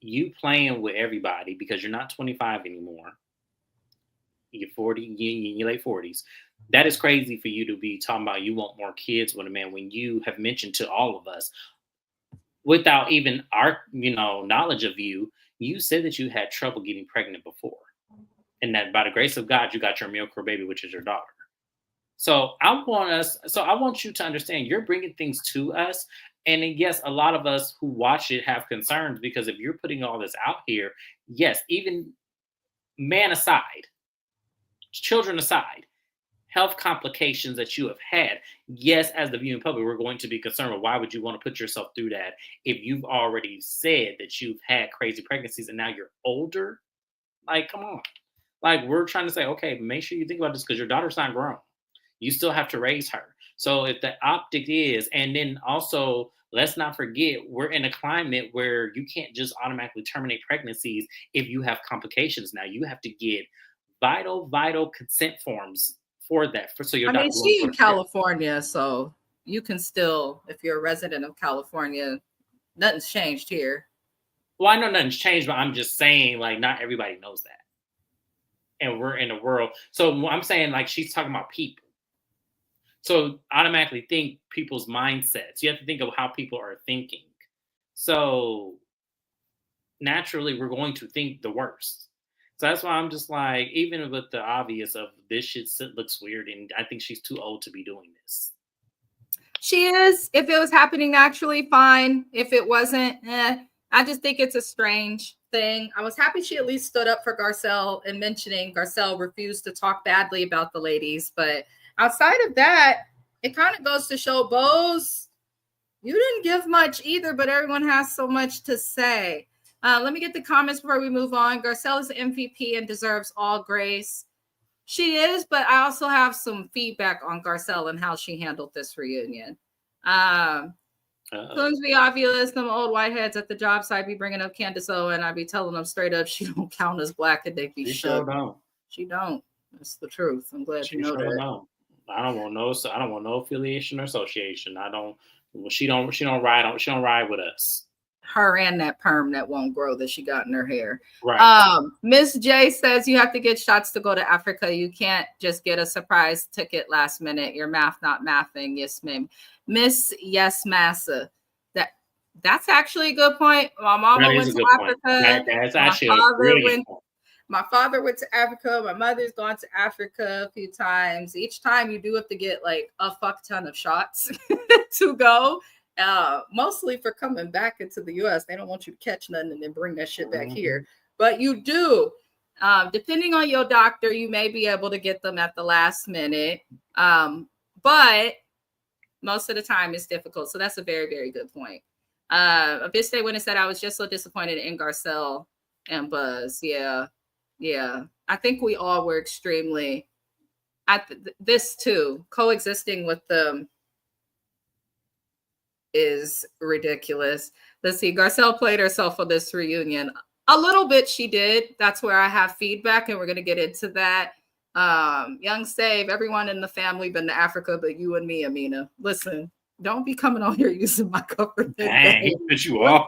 you playing with everybody because you're not 25 anymore. You're 40, you're in your late 40s. That is crazy for you to be talking about you want more kids with a man when you have mentioned to all of us, without even our, knowledge of you, you said that you had trouble getting pregnant before. And that by the grace of God, you got your miracle baby, which is your daughter. So I want you to understand you're bringing things to us. And then, yes, a lot of us who watch it have concerns because if you're putting all this out here, yes, even man aside, children aside, health complications that you have had, yes, as the viewing public, we're going to be concerned with why would you want to put yourself through that if you've already said that you've had crazy pregnancies and now you're older? Like, come on. Like, we're trying to say, okay, make sure you think about this because your daughter's not grown. You still have to raise her. So if the optic is, and then also, let's not forget, we're in a climate where you can't just automatically terminate pregnancies if you have complications. Now you have to get vital consent forms for that. So your I mean, she in California, so you can still, if you're a resident of California, nothing's changed here. Well, I know nothing's changed, but I'm just saying, like, not everybody knows that. And we're in a world. So I'm saying, like, she's talking about people. So automatically think people's mindsets. You have to think of how people are thinking. So naturally, we're going to think the worst. So that's why I'm just like, even with the obvious of this shit looks weird, and I think she's too old to be doing this. She is. If it was happening naturally, fine. If it wasn't, I just think it's a strange thing. I was happy she at least stood up for Garcelle and mentioning Garcelle refused to talk badly about the ladies. But outside of that, it kind of goes to show, Bose, you didn't give much either, but everyone has so much to say. Let me get the comments before we move on. Garcelle is MVP and deserves all grace. She is, but I also have some feedback on Garcelle and how she handled this reunion. Soon to be obvious, them old whiteheads at the job site be bringing up Candace O, and I be telling them straight up she don't count as black, and they be shook. She don't. That's the truth. I'm glad you know that. Don't. I don't want no affiliation or association. She don't ride with us. Her and that perm that won't grow that she got in her hair. Right. Miss J says you have to get shots to go to Africa. You can't just get a surprise ticket last minute. Your math not mathing. Yes, ma'am. Miss Yes Massa. That's actually a good point. My mama went to Africa. That's actually a really good point. My father went to Africa. My mother's gone to Africa a few times. Each time you do have to get like a fuck ton of shots to go. Mostly for coming back into the US. They don't want you to catch nothing and then bring that shit back here. But you do. Depending on your doctor, you may be able to get them at the last minute. But most of the time it's difficult. So that's a very, very good point. A bitch they went and said, I was just so disappointed in Garcelle and Buzz. Yeah. I think we all were extremely this too. Coexisting with them is ridiculous. Let's see. Garcelle played herself for this reunion. A little bit she did. That's where I have feedback, and we're going to get into that. Young Save, everyone in the family been to Africa, but you and me, Amina. Listen, don't be coming on here using my government. Dang, but you are.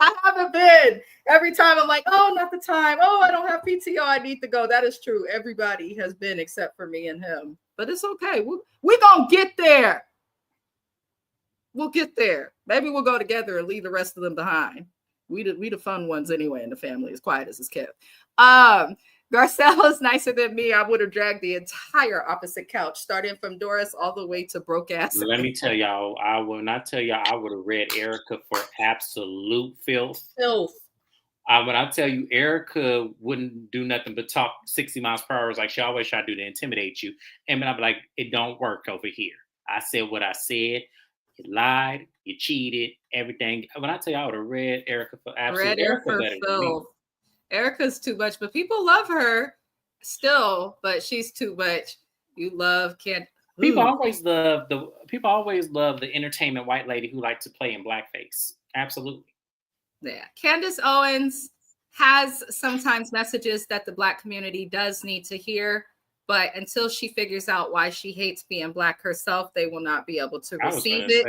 I have haven't been. Every time I'm like, oh, not the time. Oh, I don't have PTO. I need to go. That is true. Everybody has been except for me and him. But it's okay. We're going to get there. We'll get there. Maybe we'll go together and leave the rest of them behind. We the fun ones anyway in the family, as quiet as it's kept. Garcella's nicer than me. I would have dragged the entire opposite couch, starting from Doris all the way to broke ass. Let me tell y'all, I will not tell y'all I would have read Erica for absolute filth. When I tell you, Erica wouldn't do nothing but talk 60 miles per hour like she always try to do to intimidate you. And I'd be like, it don't work over here. I said what I said. You lied. You cheated. Everything. When I tell you, I would have read Erica for absolute filth. Erica's too much, but people love her still, but she's too much. You love People always love the entertainment white lady who likes to play in blackface. Absolutely. Yeah. Candace Owens has sometimes messages that the Black community does need to hear, but until she figures out why she hates being Black herself, they will not be able to receive it.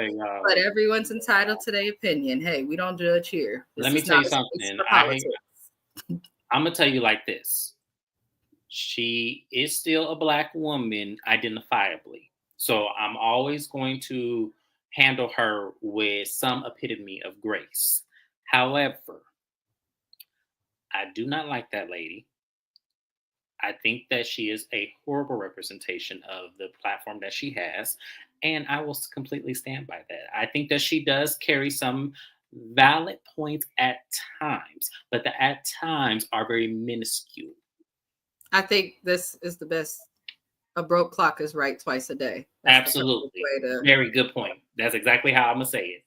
But everyone's entitled to their opinion. Hey, we don't judge here. Let me tell you something. I'm going to tell you like this. She is still a Black woman identifiably. So I'm always going to handle her with some epitome of grace. However, I do not like that lady. I think that she is a horrible representation of the platform that she has. And I will completely stand by that. I think that she does carry some valid points at times, but the at times are very minuscule. I think this is the best. A broke clock is right twice a day. That's absolutely. Very good point. That's exactly how I'm going to say it.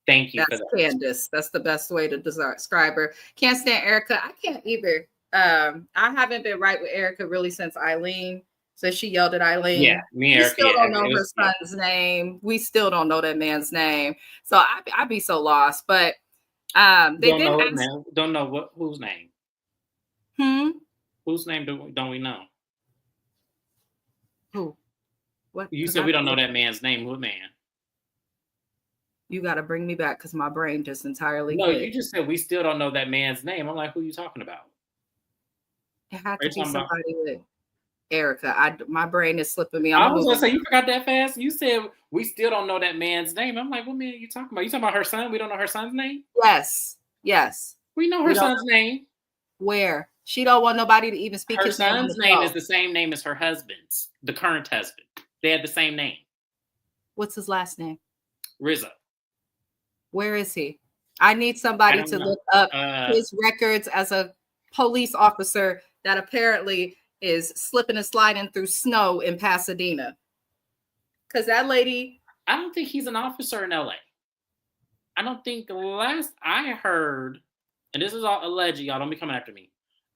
Thank you for that. Candace. That's the best way to describe her. Can't stand Erica. I can't either. I haven't been right with Erica really since Eileen. So she yelled at Eileen. Yeah, me and Erica. We still don't know her son's name. We still don't know that man's name. So I'd be so lost. But they don't know whose name. Whose name don't we know? Who? What? You said we don't know that man's name. What man? You got to bring me back because my brain just entirely. No, you just said we still don't know that man's name. I'm like, who are you talking about? It had to be somebody with Erica. My brain is slipping me. I was gonna say, you forgot that fast. You said we still don't know that man's name. I'm like, what man are you talking about? You talking about her son? We don't know her son's name? Yes. We know her son's name. Where? She don't want nobody to even speak his name. Her son's name is the same name as her husband's, the current husband. They have the same name. What's his last name? Rizzo. Where is he? I need somebody to look up his records as a police officer that apparently is slipping and sliding through snow in Pasadena. Because that lady... I don't think he's an officer in LA. I don't think the last I heard, and this is all alleged, y'all don't be coming after me.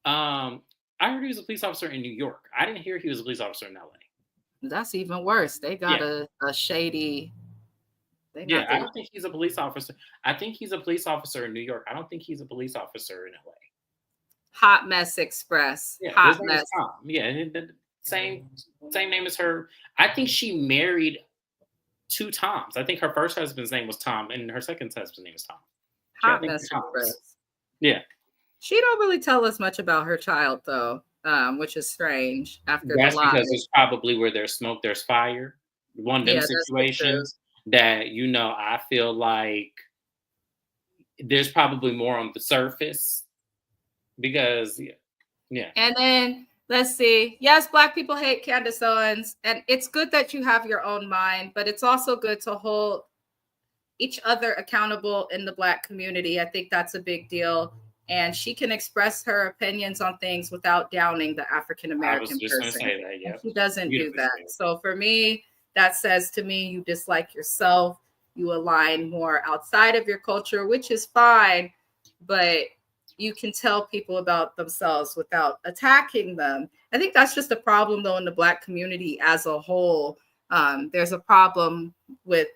I heard he was a police officer in New York. I didn't hear he was a police officer in LA. That's even worse. They got a shady... I don't think he's a police officer. I think he's a police officer in New York. I don't think he's a police officer in LA. Hot Mess Express. Yeah, Hot Mess. Tom. Yeah, the same name as her. I think she married 2 Toms. I think her first husband's name was Tom, and her second husband's name is Tom. Hot Mess Express. Yeah. She don't really tell us much about her child, though, which is strange. That's because it's probably where there's smoke, there's fire. One of them situations that, I feel like there's probably more on the surface because, yeah. And then, let's see. Yes, Black people hate Candace Owens, and it's good that you have your own mind, but it's also good to hold each other accountable in the Black community. I think that's a big deal. And she can express her opinions on things without downing the African-American person. Going to say that, yeah. She doesn't do that. So for me, that says to me, you dislike yourself. You align more outside of your culture, which is fine, but you can tell people about themselves without attacking them. I think that's just a problem, though, in the Black community as a whole. There's a problem with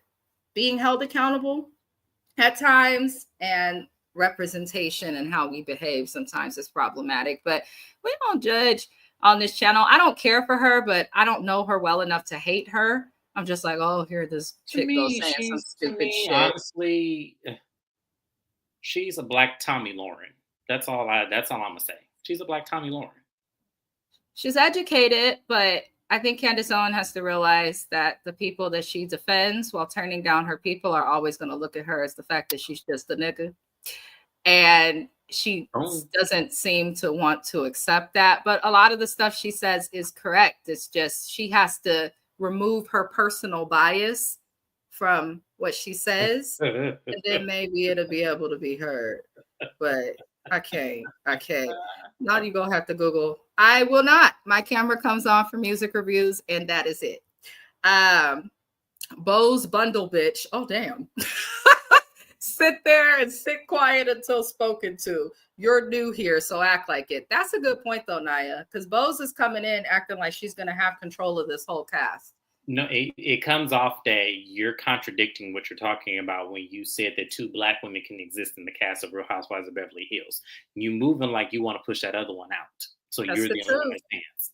being held accountable at times, and representation and how we behave sometimes is problematic. But we don't judge on this channel. I don't care for her, but I don't know her well enough to hate her. I'm just like, oh, here this chick goes saying some stupid shit. Honestly, She's a black Tommy Lauren. That's all I'm gonna say. She's a black Tommy Lauren. She's educated, but I think Candace Owen has to realize that the people that she defends while turning down her people are always going to look at her as the fact that she's just a nigga. And she doesn't seem to want to accept that. But a lot of the stuff she says is correct. It's just she has to remove her personal bias from what she says, and then maybe it'll be able to be heard. But I can't. Now you're going to have to Google. I will not. My camera comes on for music reviews, and that is it. Bo's bundle bitch. Oh, damn. Sit there and sit quiet until spoken to. You're new here, so act like it. That's a good point, though, Naya, because Bo's is coming in acting like she's going to have control of this whole cast. No, it comes off that you're contradicting what you're talking about when you said that 2 black women can exist in the cast of Real Housewives of Beverly Hills. You moving like you want to push that other one out. So you're the only one that stands.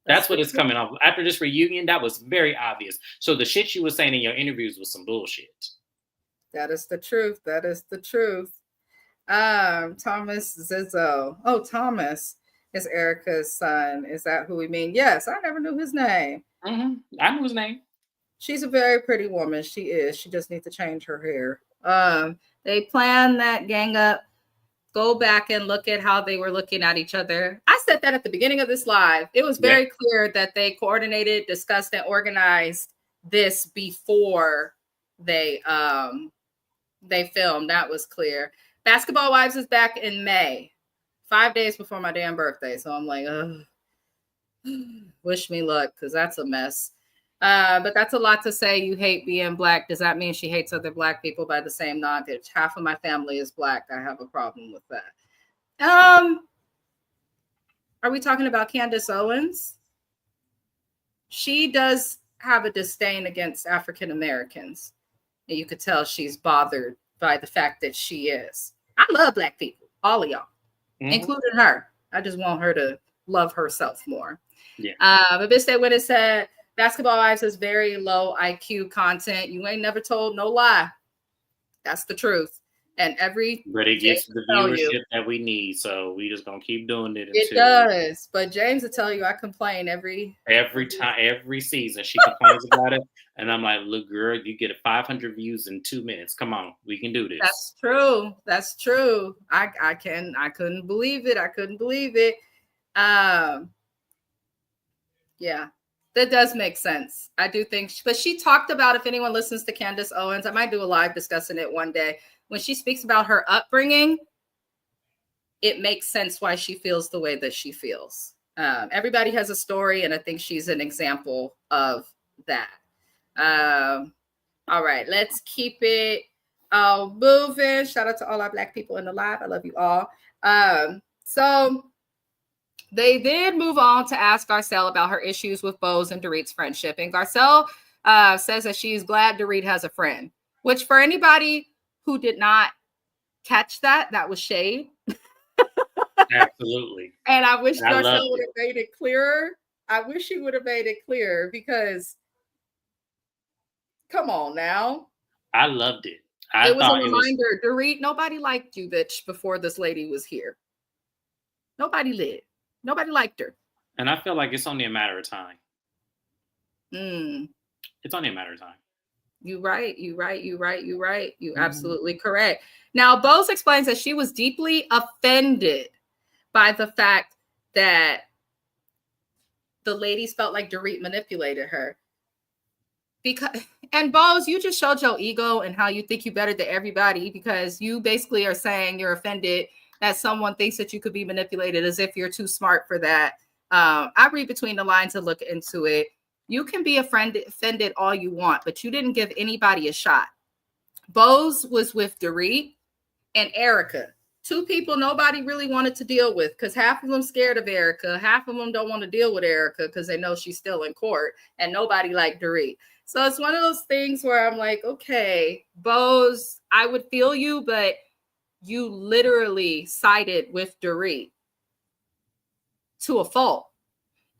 That's what it's coming off. After this reunion, that was very obvious. So the shit you were saying in your interviews was some bullshit. That is the truth. That is the truth. Thomas Zizzo. Oh, Thomas is Erica's son. Is that who we mean? Yes, I never knew his name. Mm-hmm. I knew his name. She's a very pretty woman. She is. She just needs to change her hair. They plan that gang up. Go back and look at how they were looking at each other. I said that at the beginning of this live. It was very clear that they coordinated, discussed, and organized this before they filmed. That was clear. Basketball Wives is back in May, 5 days before my damn birthday. So I'm like, wish me luck, because that's a mess. But that's a lot to say. You hate being black. Does that mean she hates other black people by the same knowledge? Half of my family is black. I have a problem with that. Are we talking about Candace Owens? She does have a disdain against African Americans. And you could tell she's bothered by the fact that she is. I love black people, all of y'all, including her. I just want her to love herself more. Yeah. But Bitch They Would have said, Basketball Wives is very low IQ content. You ain't never told no lie. That's the truth. And but it gets the viewership that we need, so we just gonna keep doing it. It does. But James will tell you I complain every time, every season. She complains about it, and I'm like, "Look, girl, you get 500 views in 2 minutes. Come on, we can do this." That's true. That's true. I couldn't believe it. I couldn't believe it. Yeah. That does make sense. I do think, but she talked about, if anyone listens to Candace Owens, I might do a live discussing it one day. When she speaks about her upbringing, it makes sense why she feels the way that she feels. Everybody has a story, and I think she's an example of that. All right, let's keep it moving. Shout out to all our black people in the live. I love you all. So they did move on to ask Garcelle about her issues with Bo's and Dorit's friendship. And Garcelle says that she's glad Dorit has a friend, which for anybody who did not catch that was shade. Absolutely. And I wish Garcelle would have made it clearer. I wish she would have made it clear, because come on now. I loved it. It was a reminder. Dorit, nobody liked you, bitch, before this lady was here. Nobody did. Nobody liked her. And I feel like it's only a matter of time. It's only a matter of time. You're right. You're absolutely correct. Now, Bose explains that she was deeply offended by the fact that the ladies felt like Dorit manipulated her. And Bose, you just showed your ego and how you think you're better than everybody, because you basically are saying you're offended that someone thinks that you could be manipulated, as if you're too smart for that. I read between the lines and look into it. You can be offended all you want, but you didn't give anybody a shot. Bose was with Dorit and Erica, 2 people nobody really wanted to deal with, because half of them scared of Erica. Half of them don't want to deal with Erica because they know she's still in court, and nobody liked Dorit. So it's one of those things where I'm like, okay, Bose, I would feel you, but you literally sided with Dorit to a fault.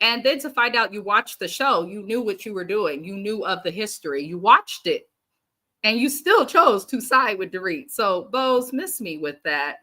And then to find out you watched the show, you knew what you were doing. You knew of the history. You watched it. And you still chose to side with Dorit. So, Bose, miss me with that.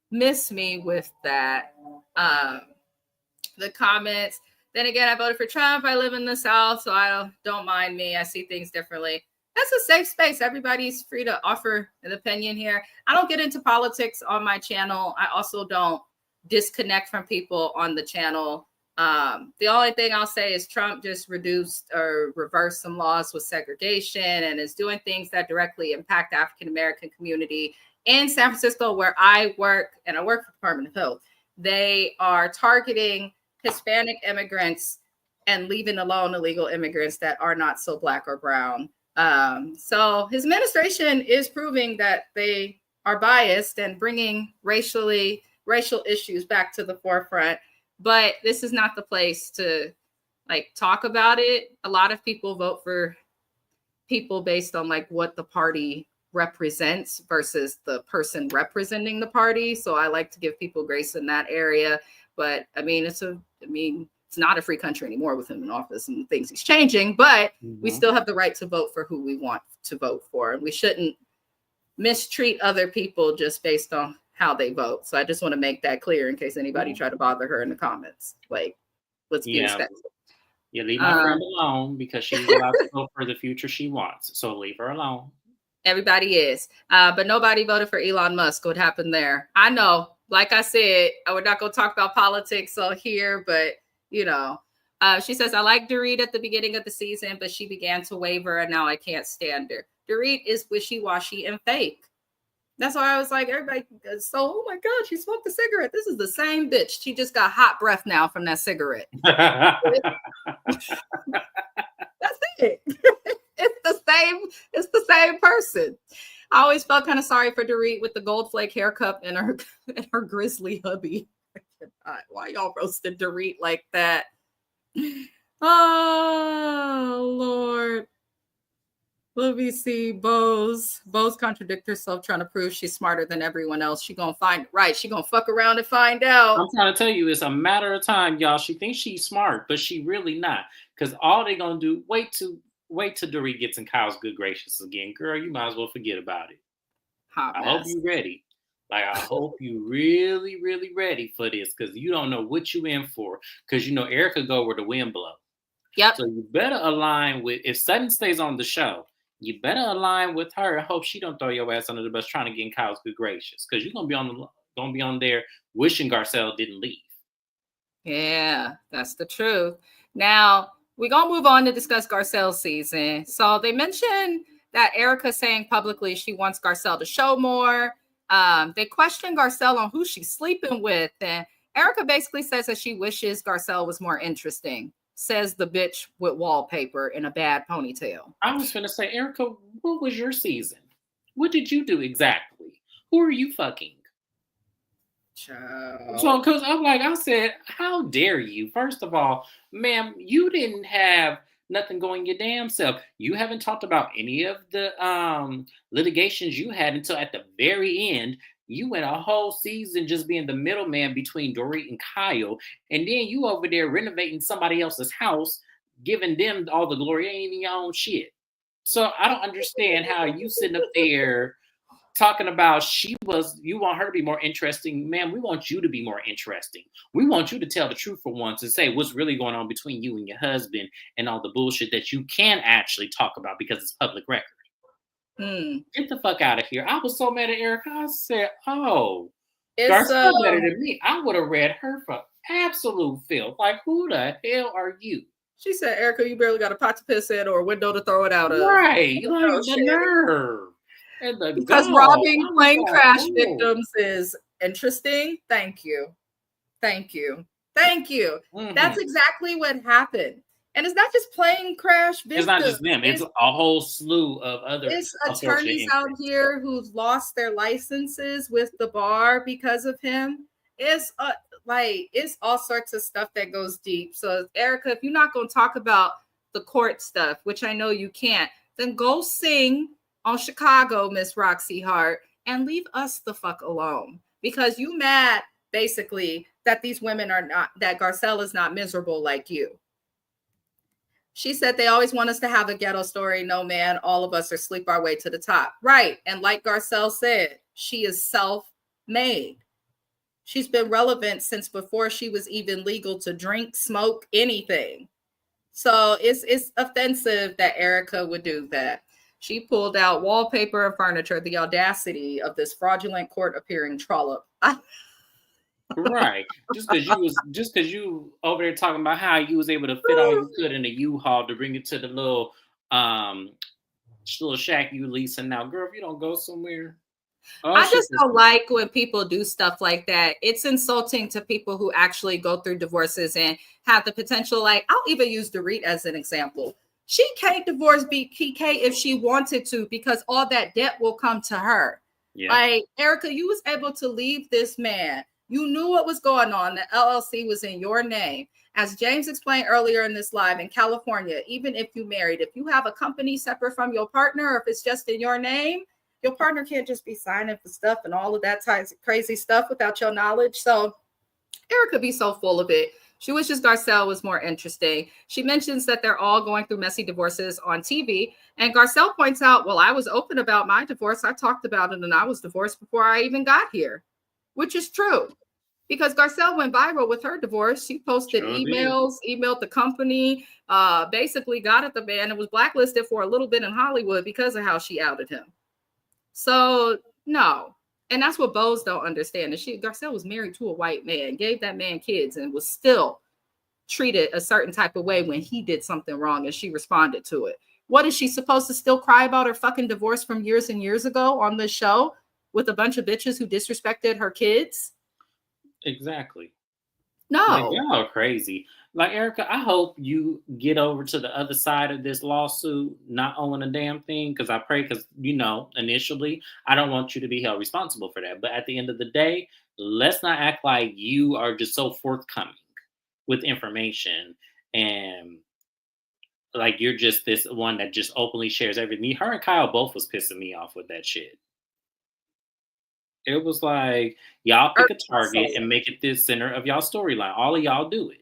Miss me with that. The comments. Then again, I voted for Trump. I live in the South, so I don't mind me. I see things differently. That's a safe space. Everybody's free to offer an opinion here. I don't get into politics on my channel. I also don't disconnect from people on the channel. The only thing I'll say is Trump just reduced or reversed some laws with segregation and is doing things that directly impact the African-American community in San Francisco, where I work, and I work for the Department of Health. They are targeting Hispanic immigrants and leaving alone illegal immigrants that are not so Black or brown. So his administration is proving that they are biased and bringing racial issues back to the forefront. But this is not the place to like talk about it. A lot of people vote for people based on like what the party represents versus the person representing the party. So I like to give people grace in that area. But I mean, it's not a free country anymore with him in office and things he's changing, but we still have the right to vote for who we want to vote for. And we shouldn't mistreat other people just based on how they vote. So I just want to make that clear in case anybody try to bother her in the comments. Like, let's be respectful. Yeah, leave my friend alone because she's allowed to vote for the future she wants. So leave her alone. Everybody is. But nobody voted for Elon Musk. What happened there? I know. Like I said, we're not going to talk about politics on here, but, you know, she says, I like Dorit at the beginning of the season, but she began to waver, and now I can't stand her. Dorit is wishy-washy and fake. That's why I was like, everybody goes, so, oh my God, she smoked a cigarette. This is the same bitch. She just got hot breath now from that cigarette. That's it. It's the same person. I always felt kind of sorry for Dorit with the gold flake haircut and her grizzly hubby. Why y'all roasted Dorit like that? Oh Lord. Let me see. Bose contradict herself trying to prove she's smarter than everyone else. She gonna find it right. She gonna fuck around and find out. I'm trying to tell you, it's a matter of time, y'all. She thinks she's smart, but she really not. Because all they gonna do, wait till Dorit gets in Kyle's good gracious again. Girl, you might as well forget about it. I hope you ready. Like, I hope you really, really ready for this, because you don't know what you in for. Because you know Erica go where the wind blows. Yep. So you better align with, if Sutton stays on the show, you better align with her. I hope she don't throw your ass under the bus trying to get in Kyle's good gracious, because you're gonna be on there wishing Garcelle didn't leave. Yeah, that's the truth. Now we're gonna move on to discuss Garcelle's season. So they mentioned that Erica saying publicly she wants Garcelle to show more. They question Garcelle on who she's sleeping with, and Erica basically says that she wishes Garcelle was more interesting. Says the bitch with wallpaper in a bad ponytail. I was gonna say, Erica, what was your season? What did you do exactly? Who are you fucking? Child. So, because I said, how dare you? First of all, ma'am, you didn't have nothing going your damn self. You haven't talked about any of the litigations you had until at the very end. You went a whole season just being the middleman between Dorit and Kyle, and then you over there renovating somebody else's house, giving them all the glory. Ain't even your own shit. So I don't understand how you sitting up there talking about you want her to be more interesting. Man, we want you to be more interesting. We want you to tell the truth for once and say what's really going on between you and your husband and all the bullshit that you can actually talk about because it's public record. Get the fuck out of here. I was so mad at Erica. I said, Garcelle better than me. I would have read her for absolute filth. Like, who the hell are you? She said, Erica, you barely got a pot to piss in or a window to throw it out of. Right. Like, the nerve. Because robbing plane crash victims is interesting. Thank you. Mm-hmm. That's exactly what happened. And it's not just plane crash victims. It's not just them. It's a whole slew of other. It's attorneys out here who've lost their licenses with the bar because of him. It's all sorts of stuff that goes deep. So Erica, if you're not going to talk about the court stuff, which I know you can't, then go sing on Chicago, Miss Roxy Hart, and leave us the fuck alone. Because you mad, basically, that these women are not, that Garcelle is not miserable like you. She said they always want us to have a ghetto story. No, man, all of us are sleep our way to the top. Right. And like Garcelle said, she is self-made. She's been relevant since before she was even legal to drink, smoke, anything. So it's offensive that Erica would do that. She pulled out wallpaper and furniture, the audacity of this fraudulent court appearing trollop. Right. Just because you over there talking about how you was able to fit all you could in a U-Haul to bring it to the little shack you leasing now. Girl, if you don't go somewhere. I just don't like when people do stuff like that. It's insulting to people who actually go through divorces and have the potential. Like, I'll even use Dorit as an example. She can't divorce PK if she wanted to, because all that debt will come to her. Yeah. Like, Erica, you was able to leave this man. You knew what was going on. The LLC was in your name. As James explained earlier in this live, in California, even if you married, if you have a company separate from your partner, or if it's just in your name, your partner can't just be signing for stuff and all of that types of crazy stuff without your knowledge. So Erica be so full of it. She wishes Garcelle was more interesting. She mentions that they're all going through messy divorces on TV. And Garcelle points out, well, I was open about my divorce. I talked about it, and I was divorced before I even got here, which is true. Because Garcelle went viral with her divorce. She posted emails, emailed the company, basically got at the man, and was blacklisted for a little bit in Hollywood because of how she outed him. So no. And that's what Bows don't understand. And Garcelle was married to a white man, gave that man kids, and was still treated a certain type of way when he did something wrong, and she responded to it. What is she supposed to still cry about her fucking divorce from years and years ago on this show with a bunch of bitches who disrespected her kids? Exactly. No. Like, y'all are crazy. Like, Erica, I hope you get over to the other side of this lawsuit, not owing a damn thing, because I pray, because, initially, I don't want you to be held responsible for that. But at the end of the day, let's not act like you are just so forthcoming with information and like you're just this one that just openly shares everything. Her and Kyle both was pissing me off with that shit. It was like, y'all pick a target and make it the center of y'all storyline. All of y'all do it.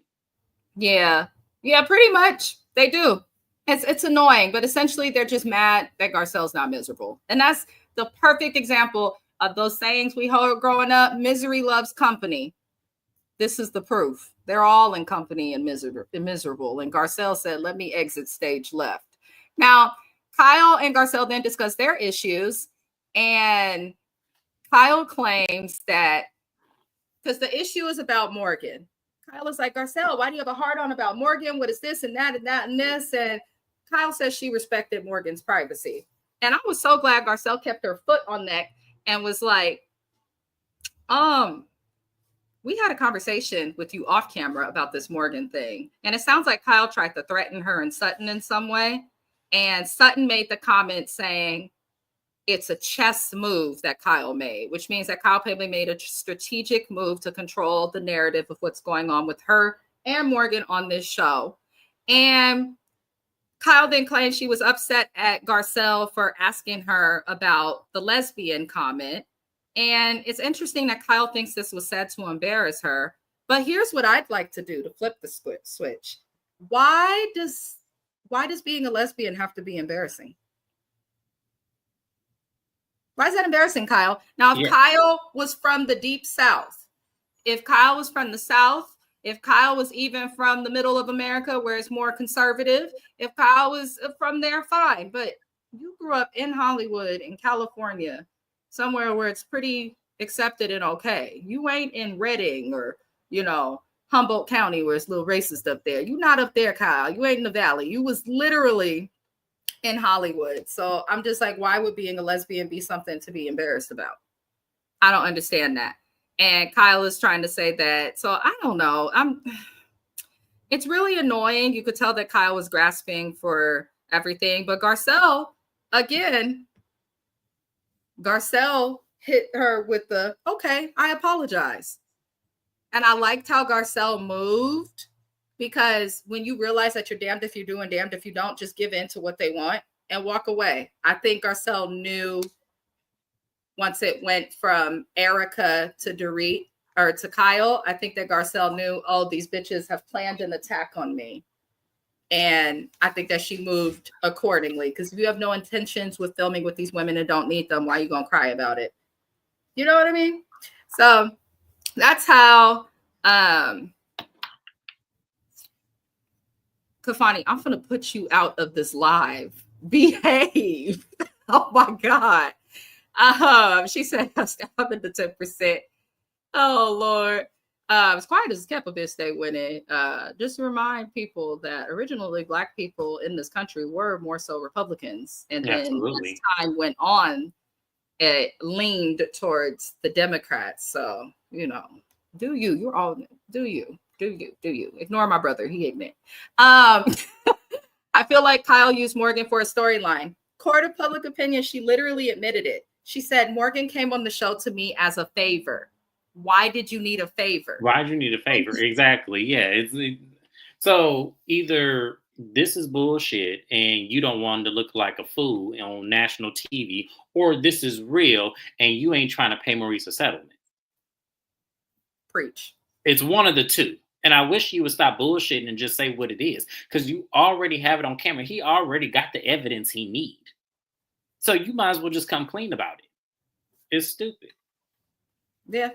Yeah. Yeah, pretty much. They do. It's annoying, but essentially they're just mad that Garcelle's not miserable. And that's the perfect example of those sayings we heard growing up. Misery loves company. This is the proof. They're all in company and miserable. And Garcelle said, let me exit stage left. Now, Kyle and Garcelle then discuss their issues, and Kyle claims that because the issue is about Morgan. Kyle is like, Garcelle, why do you have a hard on about Morgan? What is this and that and that and this? And Kyle says she respected Morgan's privacy. And I was so glad Garcelle kept her foot on that and was like, we had a conversation with you off camera about this Morgan thing. And it sounds like Kyle tried to threaten her and Sutton in some way. And Sutton made the comment saying, it's a chess move that Kyle made, which means that Kyle probably made a strategic move to control the narrative of what's going on with her and Morgan on this show. And Kyle then claimed she was upset at Garcelle for asking her about the lesbian comment. And it's interesting that Kyle thinks this was said to embarrass her. But here's what I'd like to do to flip the switch. Why does being a lesbian have to be embarrassing? Why is that embarrassing, Kyle? Now, if Kyle was from the deep South, if Kyle was from the South, if Kyle was even from the middle of America where it's more conservative, if Kyle was from there, fine. But you grew up in Hollywood, in California, somewhere where it's pretty accepted and okay. You ain't in Redding or, Humboldt County where it's a little racist up there. You're not up there, Kyle. You ain't in the valley. You was literally in Hollywood. So I'm just like, why would being a lesbian be something to be embarrassed about? I don't understand that. And Kyle is trying to say that. So I don't know. It's really annoying. You could tell that Kyle was grasping for everything. But Garcelle, again, hit her with the, okay, I apologize. And I liked how Garcelle moved, because when you realize that you're damned if you do and damned if you don't, just give in to what they want and walk away. I think Garcelle knew once it went from Erica to Dorit or to Kyle, I think that Garcelle knew, oh, these bitches have planned an attack on me. And I think that she moved accordingly, because if you have no intentions with filming with these women and don't need them, why are you going to cry about it? You know what I mean? So that's how, Kafani, I'm going to put you out of this live. Behave. Oh my God. She said, I'm in the 10%. Oh Lord. As quiet as kept a bit stay winning. Just to remind people that originally Black people in this country were more so Republicans. And then as time went on, it leaned towards the Democrats. So, you know, do you. You're all do you. Ignore my brother. He ignorant. I feel like Kyle used Morgan for a storyline. Court of public opinion, she literally admitted it. She said, Morgan came on the show to me as a favor. Why did you need a favor? Why did you need a favor? Exactly. Yeah. So either this is bullshit and you don't want to look like a fool on national TV, or this is real and you ain't trying to pay Maurice a settlement. Preach. It's one of the two. And I wish you would stop bullshitting and just say what it is, because you already have it on camera. He already got the evidence he need. So you might as well just come clean about it. It's stupid. Yeah.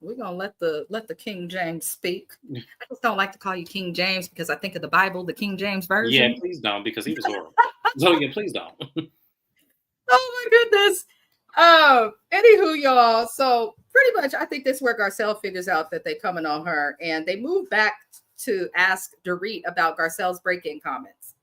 We're gonna let the King James speak. I just don't like to call you King James because I think of the Bible, the King James version. Yeah, please don't, because he was horrible. So yeah, please don't. Oh my goodness. Anywho, y'all. So pretty much, I think this is where Garcelle figures out that they coming on her, and they move back to ask Dorit about Garcelle's break-in comments.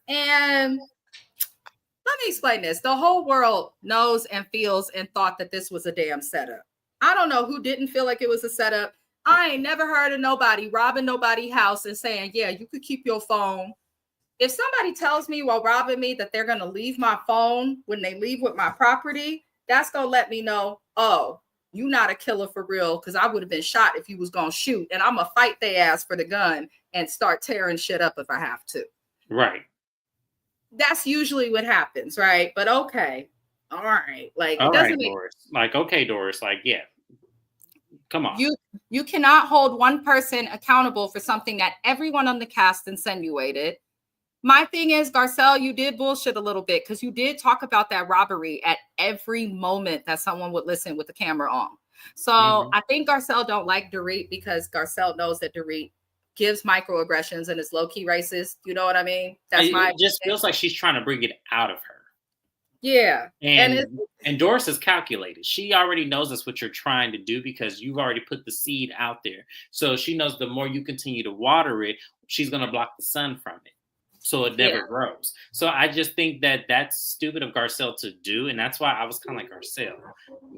And let me explain this. The whole world knows and feels and thought that this was a damn setup. I don't know who didn't feel like it was a setup. I ain't never heard of nobody robbing nobody's house and saying, yeah, you could keep your phone. If somebody tells me while robbing me that they're going to leave my phone when they leave with my property, that's going to let me know, oh, you not a killer for real, because I would have been shot if you was going to shoot. And I'm going to fight their ass for the gun and start tearing shit up if I have to. Right. That's usually what happens, right? But okay. All right. Like, all it doesn't right, make Doris. Like, okay, Doris. Like, yeah. Come on. You cannot hold one person accountable for something that everyone on the cast insinuated. My thing is, Garcelle, you did bullshit a little bit, because you did talk about that robbery at every moment that someone would listen with the camera on. So I think Garcelle don't like Dorit because Garcelle knows that Dorit gives microaggressions and is low-key racist. You know what I mean? That's it just feels like she's trying to bring it out of her. Yeah. And Doris is calculated. She already knows that's what you're trying to do, because you've already put the seed out there. So she knows the more you continue to water it, she's going to block the sun from it. So it never grows. So I just think that that's stupid of Garcelle to do. And that's why I was kind of like, Garcelle,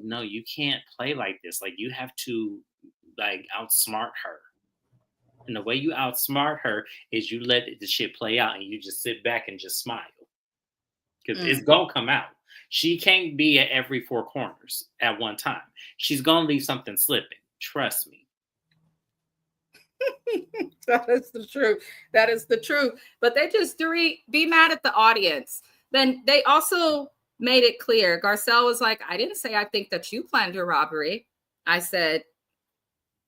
no, you can't play like this. Like, you have to like outsmart her. And the way you outsmart her is you let the shit play out and you just sit back and just smile. Because it's going to come out. She can't be at every four corners at one time. She's going to leave something slipping. Trust me. That is the truth. That is the truth. But they just be mad at the audience. Then they also made it clear. Garcelle was like, I didn't say I think that you planned your robbery. I said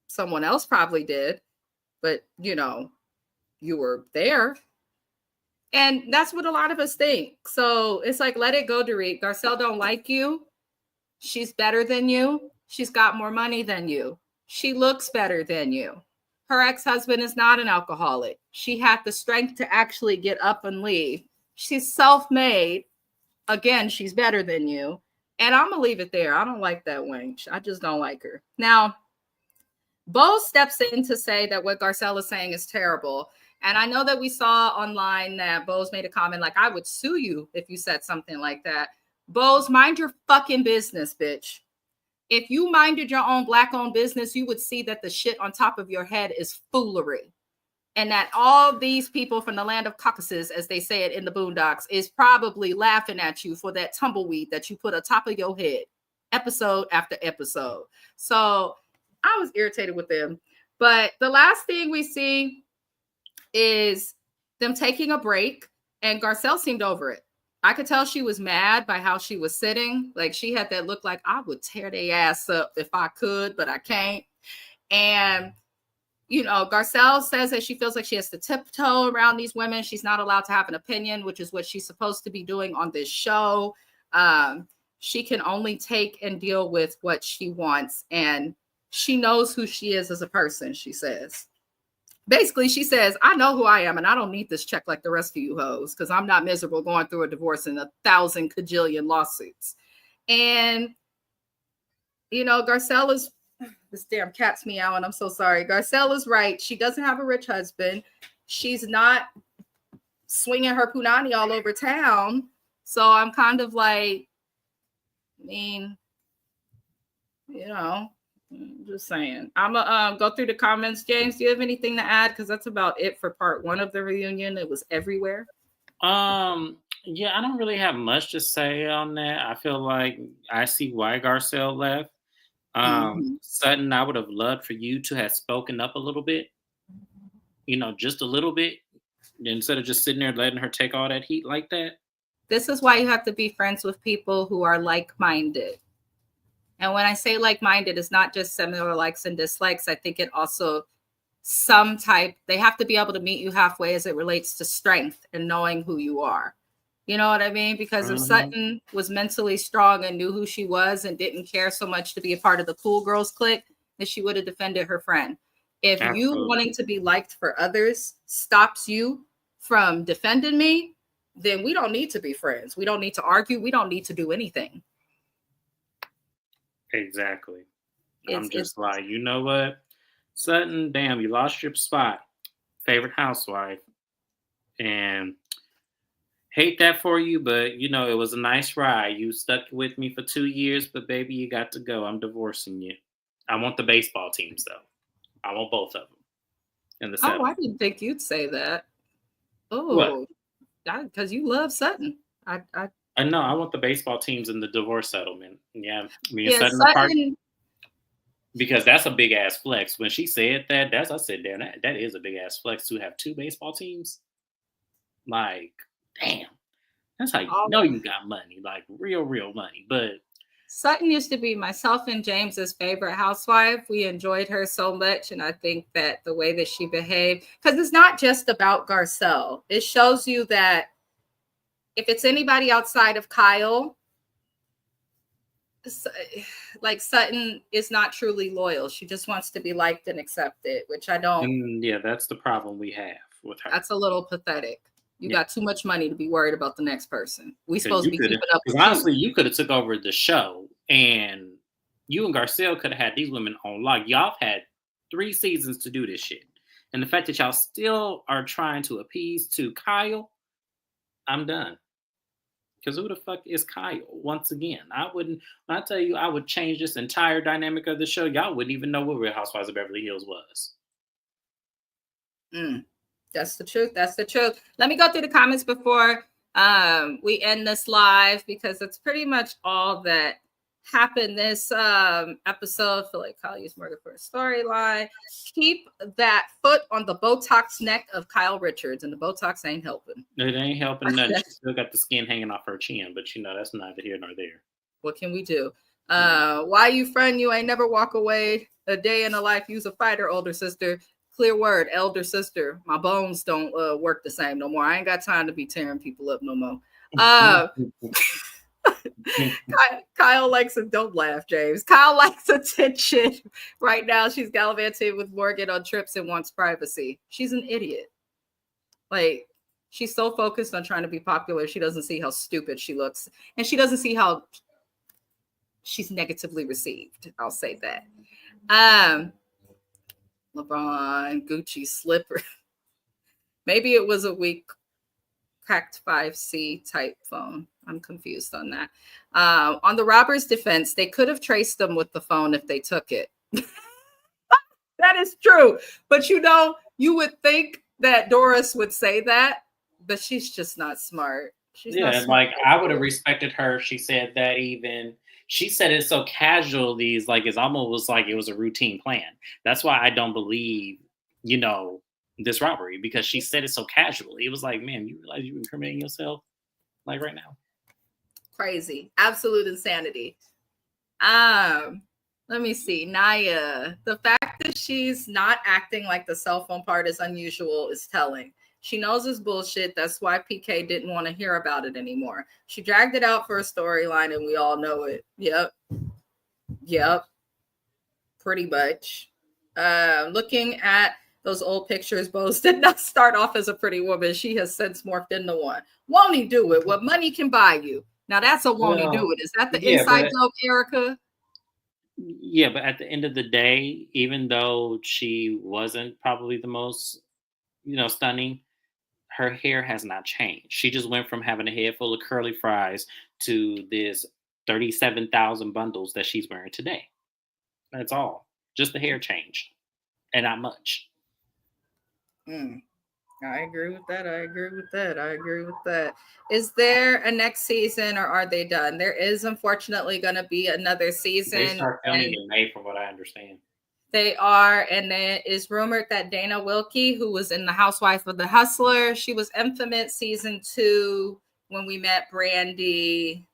someone else probably did. But, you know, you were there. And that's what a lot of us think. So it's like, let it go, Dorit. Garcelle don't like you. She's better than you. She's got more money than you. She looks better than you. Her ex-husband is not an alcoholic. She had the strength to actually get up and leave. She's self-made. Again, she's better than you. And I'm going to leave it there. I don't like that wench. I just don't like her. Now, Bo steps in to say that what Garcelle is saying is terrible. And I know that we saw online that Bo's made a comment like, I would sue you if you said something like that. Bo's, mind your fucking business, bitch. If you minded your own Black-owned business, you would see that the shit on top of your head is foolery. And that all these people from the land of Caucasus, as they say it in the Boondocks, is probably laughing at you for that tumbleweed that you put on top of your head, episode after episode. So I was irritated with them. But the last thing we see is them taking a break, and Garcelle seemed over it. I could tell she was mad by how she was sitting. Like, she had that look like, I would tear their ass up if I could, but I can't. And you know, Garcelle says that she feels like she has to tiptoe around these women. She's not allowed to have an opinion, which is what she's supposed to be doing on this show. She can only take and deal with what she wants. And she knows who she is as a person, she says. Basically, she says, I know who I am, and I don't need this check like the rest of you hoes, because I'm not miserable going through a divorce and 1,000 cajillion lawsuits. And, you know, Garcelle is, this damn cat's meowing, I'm so sorry. Garcelle is right. She doesn't have a rich husband. She's not swinging her punani all over town. So I'm kind of like, I mean, you know, just saying. I'm gonna go through the comments. James, do you have anything to add? Because that's about it for part 1 of the reunion. It was everywhere. Yeah, I don't really have much to say on that. I feel like I see why Garcelle left. Sutton, I would have loved for you to have spoken up a little bit, you know, just a little bit, instead of just sitting there letting her take all that heat like that. This is why you have to be friends with people who are like-minded. And when I say like-minded, it's not just similar likes and dislikes. I think it also they have to be able to meet you halfway as it relates to strength and knowing who you are. You know what I mean? Because if Sutton was mentally strong and knew who she was and didn't care so much to be a part of the cool girls clique, then she would have defended her friend. If you wanting to be liked for others stops you from defending me, then we don't need to be friends. We don't need to argue. We don't need to do anything. Exactly. I'm just like, you know what? Sutton, damn, you lost your spot. Favorite housewife. And hate that for you, but you know, it was a nice ride. You stuck with me for 2 years, but baby, you got to go. I'm divorcing you. I want the baseball teams though. I want both of them. In the I didn't think you'd say that. Oh, because you love Sutton. I know. I want the baseball teams in the divorce settlement. Yeah, me and Yeah, Sutton apart. Because that's a big ass flex. When she said that, I said, damn, that is a big ass flex to have 2 baseball teams. Like, damn, that's how you know you got money, like real money. But Sutton used to be myself and James's favorite housewife. We enjoyed her so much, and I think that the way that she behaved, because it's not just about Garcelle. It shows you that if it's anybody outside of Kyle, like Sutton is not truly loyal. She just wants to be liked and accepted, which I don't. Yeah, that's the problem we have with her. That's a little pathetic. You got too much money to be worried about the next person. We supposed to be keeping up. Because honestly, you could have took over the show, and you and Garcelle could have had these women on lock. Y'all had 3 seasons to do this shit, and the fact that y'all still are trying to appease to Kyle, I'm done. Because who the fuck is Kyle? Once again, when I tell you I would change this entire dynamic of the show, y'all wouldn't even know what Real Housewives of Beverly Hills was. That's the truth. That's the truth. Let me go through the comments before we end this live, because it's pretty much all that happened this episode. I feel like Kyle used murder for a storyline. Keep that foot on the Botox neck of Kyle Richards, and the Botox ain't helping. It ain't helping nothing. She still got the skin hanging off her chin, but you know, that's neither here nor there. What can we do? Why you friend? You ain't never walk away a day in a life. You's a fighter, older sister. Clear word, elder sister. My bones don't work the same no more. I ain't got time to be tearing people up no more. Kyle likes it. Don't laugh, James. Kyle likes attention. Right now, she's gallivanting with Morgan on trips and wants privacy. She's an idiot. Like, she's so focused on trying to be popular, she doesn't see how stupid she looks. And she doesn't see how she's negatively received. I'll say that. LeBron, Gucci slipper. Maybe it was a weak cracked 5C type phone. I'm confused on that. On the robber's defense, they could have traced them with the phone if they took it. That is true. But you know, you would think that Doris would say that, but she's just not smart. She's not smart. Like I would have respected her if she said that. Even she said it so casually, it's almost like it was a routine plan. That's why I don't believe, you know, this robbery, because she said it so casually. It was like, man, you realize you're incriminating yourself like right now. Crazy. Absolute insanity. Let me see. Naya, the fact fact that she's not acting like the cell phone part is unusual is telling. She knows it's bullshit. That's why PK didn't want to hear about it anymore. She dragged it out for a storyline, and we all know it. Yep. Pretty much. Looking at those old pictures, Bose did not start off as a pretty woman. She has since morphed into one. Won't he do it? What money can buy you? Now that's a won't he do it. Is that the inside joke, Erica? Yeah, but at the end of the day, even though she wasn't probably the most, stunning, her hair has not changed. She just went from having a head full of curly fries to this 37,000 bundles that she's wearing today. That's all. Just the hair changed, and not much. I agree with that. Is there a next season, or are they done? There is unfortunately going to be another season. They start filming in May, from what I understand. They are, and it is rumored that Dana Wilkie, who was in the Housewife of the Hustler, she was infamous season 2 when we met Brandy.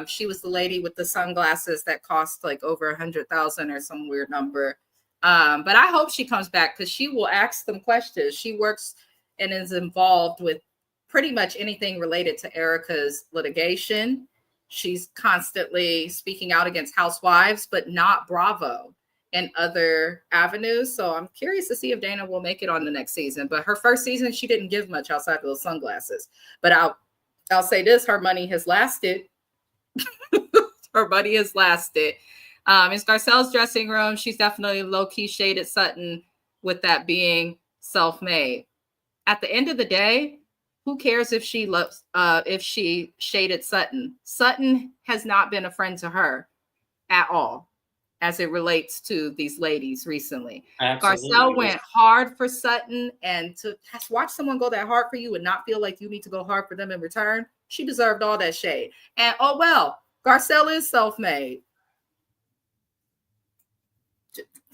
She was the lady with the sunglasses that cost like over 100,000 or some weird number. But I hope she comes back because she will ask them questions. She works and is involved with pretty much anything related to Erica's litigation. She's constantly speaking out against housewives, but not Bravo and other avenues. So I'm curious to see if Dana will make it on the next season. But her first season, she didn't give much outside of those sunglasses. But I'll say this, her money has lasted. Her money has lasted. It's Garcelle's dressing room. She's definitely low-key shaded Sutton with that being self-made. At the end of the day, who cares if she shaded Sutton? Sutton has not been a friend to her at all as it relates to these ladies recently. Absolutely. Garcelle went hard for Sutton, and to watch someone go that hard for you and not feel like you need to go hard for them in return, she deserved all that shade. And oh well, Garcelle is self-made.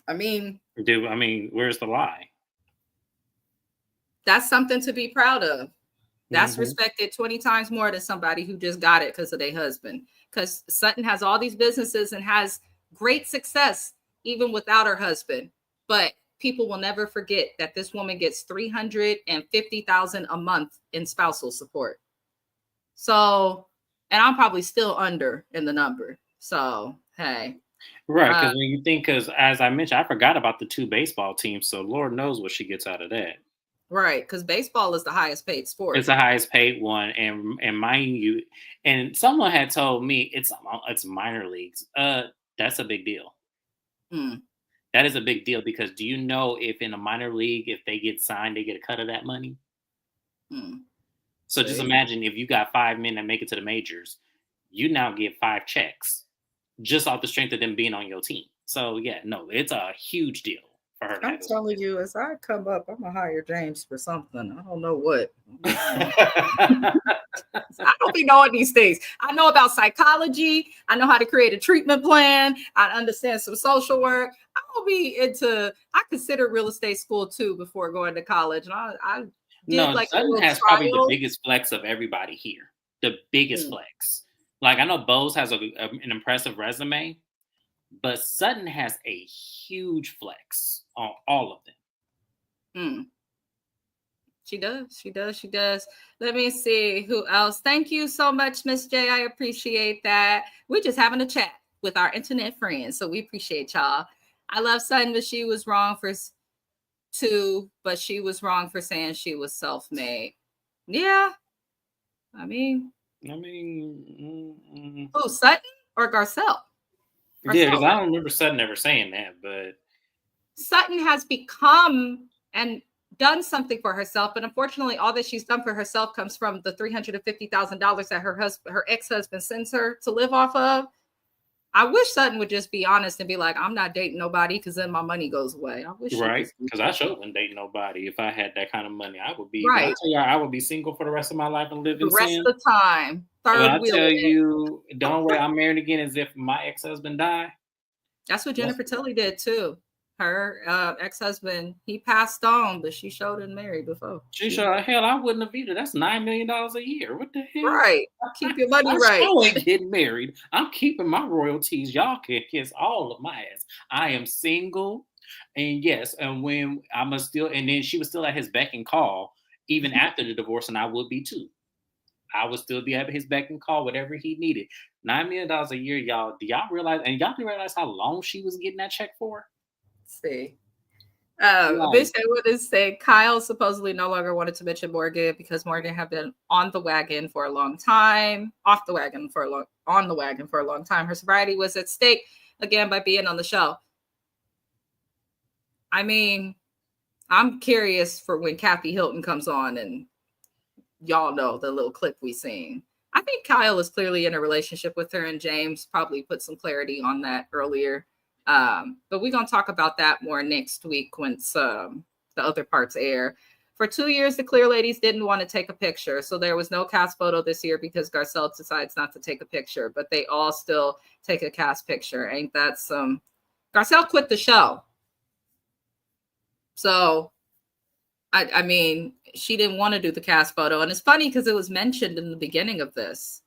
Where's the lie? That's something to be proud of. That's respected 20 times more than somebody who just got it because of their husband. Because Sutton has all these businesses and has great success even without her husband. But people will never forget that this woman gets $350,000 a month in spousal support. So, and I'm probably still under in the number. So, hey. Right, because when you think, because as I mentioned, I forgot about the 2 baseball teams. So Lord knows what she gets out of that. Right, because baseball is the highest paid sport. It's the highest paid one, and mind you, and someone had told me it's minor leagues. That's a big deal. That is a big deal because do you know if in a minor league, if they get signed, they get a cut of that money? So just imagine if you got 5 men that make it to the majors, you now get 5 checks just off the strength of them being on your team. So yeah, no, it's a huge deal. I'm telling you, as I come up, I'm gonna hire James for something. I don't know what. I don't be knowing these things. I know about psychology. I know how to create a treatment plan. I understand some social work. I consider real estate school too before going to college. And I did Sutton has probably the biggest flex of everybody here. The biggest flex. Like I know Bose has an impressive resume. But Sutton has a huge flex on all of them. She does. Let me see who else. Thank you so much, Miss J. I appreciate that. We're just having a chat with our internet friends, so we appreciate y'all. I love Sutton, but she was wrong for saying she was self-made. Yeah. Who, Sutton or Garcelle? Yeah, because I don't remember Sutton ever saying that, but Sutton has become and done something for herself, but unfortunately, all that she's done for herself comes from the $350,000 that her ex-husband sends her to live off of. I wish Sutton would just be honest and be like, I'm not dating nobody because then my money goes away. I wish. Right, because I sure wouldn't date nobody if I had that kind of money. I would be right. I would be single for the rest of my life and live in sin. The rest of the time. I tell you, don't worry, I'm married again as if my ex-husband died. That's what Jennifer Tilly did too. Her ex-husband, he passed on, but she showed and married before. She showed, hell, I wouldn't have either. That's $9 million a year. What the hell? Right. Keep your money right. I ain't getting married. I'm keeping my royalties. Y'all can kiss all of my ass. I am single And yes, and when I'm a still, and then she was still at his beck and call, even after the divorce, and I would be too. I would still be at his beck and call, whatever he needed. $9 million a year, y'all. Do y'all realize? And y'all do realize how long she was getting that check for? Let's see. Like, Bitch, I would say Kyle supposedly no longer wanted to mention Morgan because Morgan had been on the wagon for a long time, on the wagon for a long time. Her sobriety was at stake again by being on the show. I mean, I'm curious for when Kathy Hilton comes on and y'all know the little clip we seen. I think Kyle is clearly in a relationship with her, and James probably put some clarity on that earlier. But we're going to talk about that more next week once the other parts air. For 2 years, the Clear Ladies didn't want to take a picture. So there was no cast photo this year because Garcelle decides not to take a picture, but they all still take a cast picture. Ain't that some? Garcelle quit the show. So, I mean, she didn't want to do the cast photo. And it's funny because it was mentioned in the beginning of this,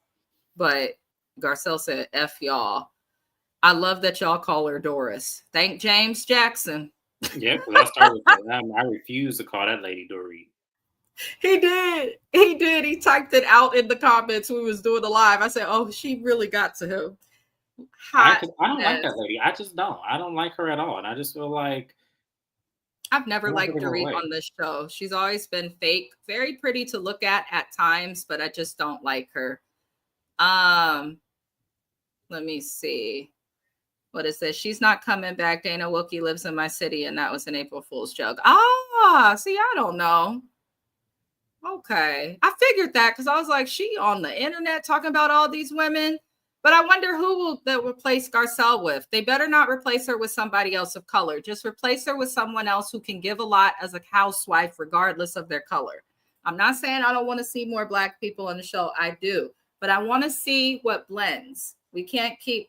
but Garcelle said, F y'all. I love that y'all call her Doris. Thank James Jackson. yeah, because I started with that. I refuse to call that lady Dory. He did. He typed it out in the comments when we was doing the live. I said, oh, she really got to him. I don't like that lady. I just don't. I don't like her at all. And I just feel like I've never liked Dorit on this show. She's always been fake, very pretty to look at times, but I just don't like her. Let me see. What is this? She's not coming back. Dana Wilkie lives in my city, and that was an April Fool's joke. See, I don't know. Okay. I figured that because I was like, she on the internet talking about all these women. But I wonder who will that replace Garcelle with. They better not replace her with somebody else of color. Just replace her with someone else who can give a lot as a housewife, regardless of their color. I'm not saying I don't want to see more Black people on the show. I do. But I want to see what blends. We can't keep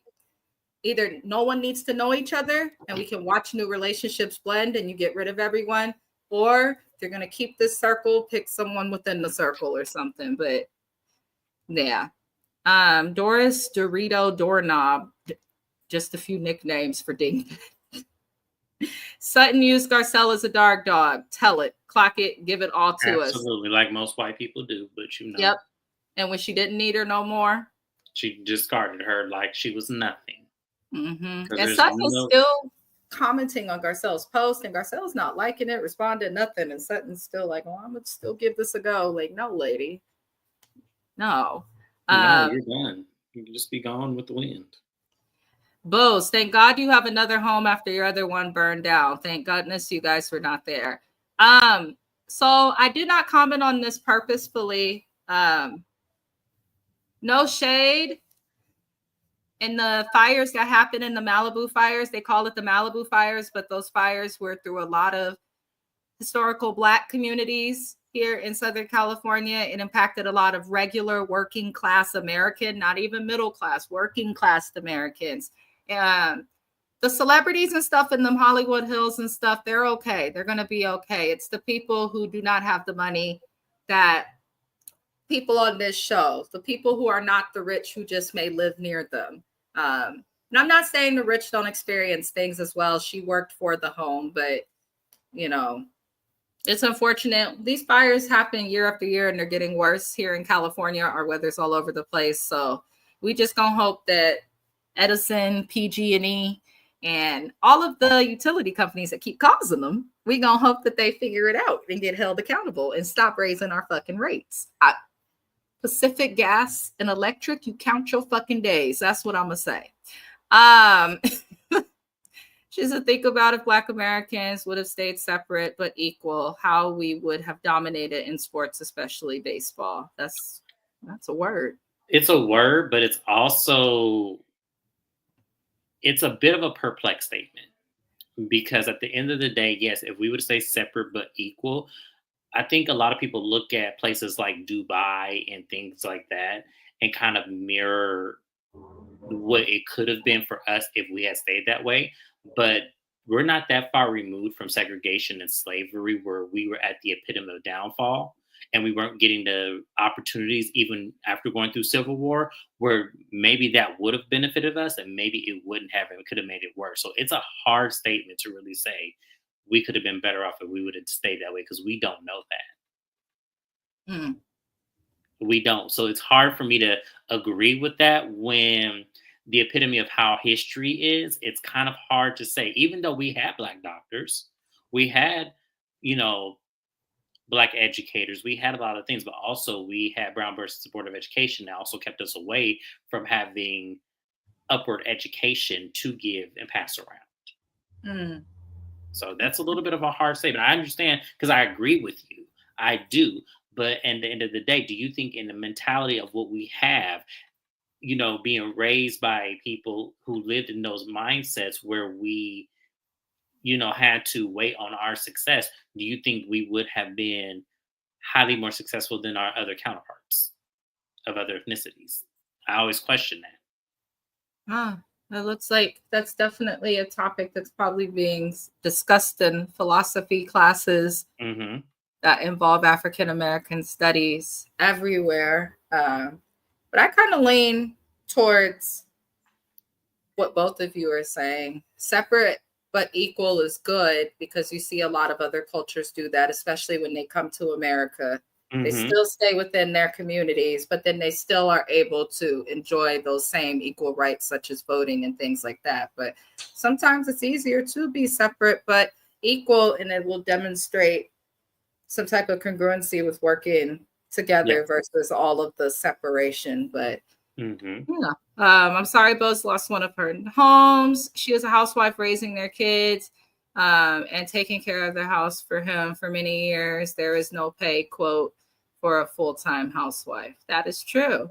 either no one needs to know each other and we can watch new relationships blend and you get rid of everyone. Or if you're going to keep this circle, pick someone within the circle or something. But yeah. Doris, Dorito, Doorknob, just a few nicknames for Ding. Sutton used Garcelle as a dog. Tell it, clock it, give it all to us. Absolutely, like most white people do, but you know. Yep. And when she didn't need her no more, she discarded her like she was nothing. Mm-hmm. And Sutton was still commenting on Garcelle's post, and Garcelle's not liking it, responding nothing, and Sutton's still like, "Oh, I'm gonna still give this a go." Like, no, lady, no. No, you're done. You can just be gone with the wind. Bose, thank God you have another home after your other one burned down. Thank goodness you guys were not there. So I did not comment on this purposefully. No shade. In the fires that happened in the Malibu fires, they call it the Malibu fires, but those fires were through a lot of historical Black communities here in Southern California. It impacted a lot of regular working class American, not even middle class, working class Americans. And the celebrities and stuff in them Hollywood Hills and stuff, they're okay. They're going to be okay. It's the people who do not have the money that people on this show, the people who are not the rich who just may live near them. And I'm not saying the rich don't experience things as well. She worked for the home, but you know, it's unfortunate. These fires happen year after year and they're getting worse here in California. Our weather's all over the place. So we just gonna hope that Edison, PG&E, and all of the utility companies that keep causing them, we gonna hope that they figure it out and get held accountable and stop raising our fucking rates. Pacific Gas and Electric, you count your fucking days. That's what I'm gonna say. She said, think about if Black Americans would have stayed separate but equal, how we would have dominated in sports, especially baseball. That's a word. It's a word, but it's also it's a bit of a perplexed statement because at the end of the day, yes, if we would stay separate but equal, I think a lot of people look at places like Dubai and things like that and kind of mirror what it could have been for us if we had stayed that way. But we're not that far removed from segregation and slavery where we were at the epitome of downfall. and we weren't getting the opportunities even after going through Civil War, where maybe that would have benefited us and maybe it wouldn't have, and it could have made it worse. So it's a hard statement to really say we could have been better off if we would have stayed that way, because we don't know that. Mm. We don't. So it's hard for me to agree with that when the epitome of how history is. It's kind of hard to say, even though we had Black doctors, we had, you know, Black educators, we had a lot of things, but also we had Brown versus Board of Education that also kept us away from having upward education to give and pass around. Mm. So that's a little bit of a hard statement. I understand, because I agree with you. I do. But at the end of the day, do you think in the mentality of what we have, you know, being raised by people who lived in those mindsets where we, you know, had to wait on our success, do you think we would have been highly more successful than our other counterparts of other ethnicities? I always question that. Ah, that looks like that's definitely a topic that's probably being discussed in philosophy classes Mm-hmm. that involve African American studies everywhere. But I kind of lean towards what both of you are saying. Separate but equal is good, because you see a lot of other cultures do that, especially when they come to America. They Mm-hmm. still stay within their communities, but then they still are able to enjoy those same equal rights, such as voting and things like that. But sometimes it's easier to be separate but equal, and it will demonstrate some type of congruency with working together versus all of the separation. But Mm-hmm. yeah, I'm sorry Bo's lost one of her homes. She was a housewife raising their kids and taking care of the house for him for many years. There is no pay, quote, for a full-time housewife. That is true.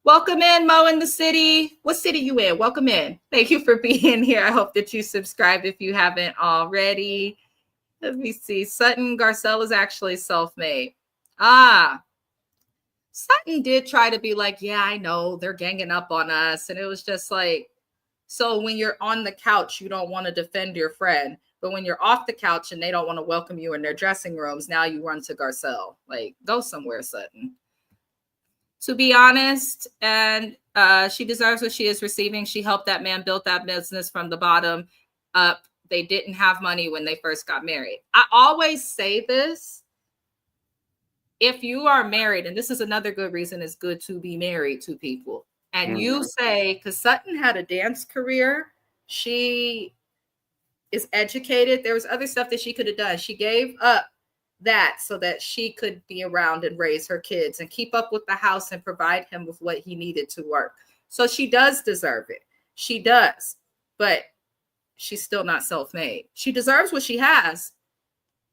Welcome in, Mo, in the city. What city you in? Welcome in. Thank you for being here. I hope that you subscribed if you haven't already. Let me see. Sutton Garcelle is actually self-made. Sutton did try to be like, yeah, I know they're ganging up on us. And it was just like, so when you're on the couch, you don't want to defend your friend. But when you're off the couch and they don't want to welcome you in their dressing rooms, now you run to Garcelle. Like, go somewhere, Sutton. To be honest, and she deserves what she is receiving. She helped that man build that business from the bottom up. They didn't have money when they first got married. I always say this. If you are married, and this is another good reason it's good to be married to people, and you say, because Sutton had a dance career, she is educated, there was other stuff that she could have done. She gave up that so that she could be around and raise her kids and keep up with the house and provide him with what he needed to work. So she does deserve it. She does, but she's still not self-made. She deserves what she has,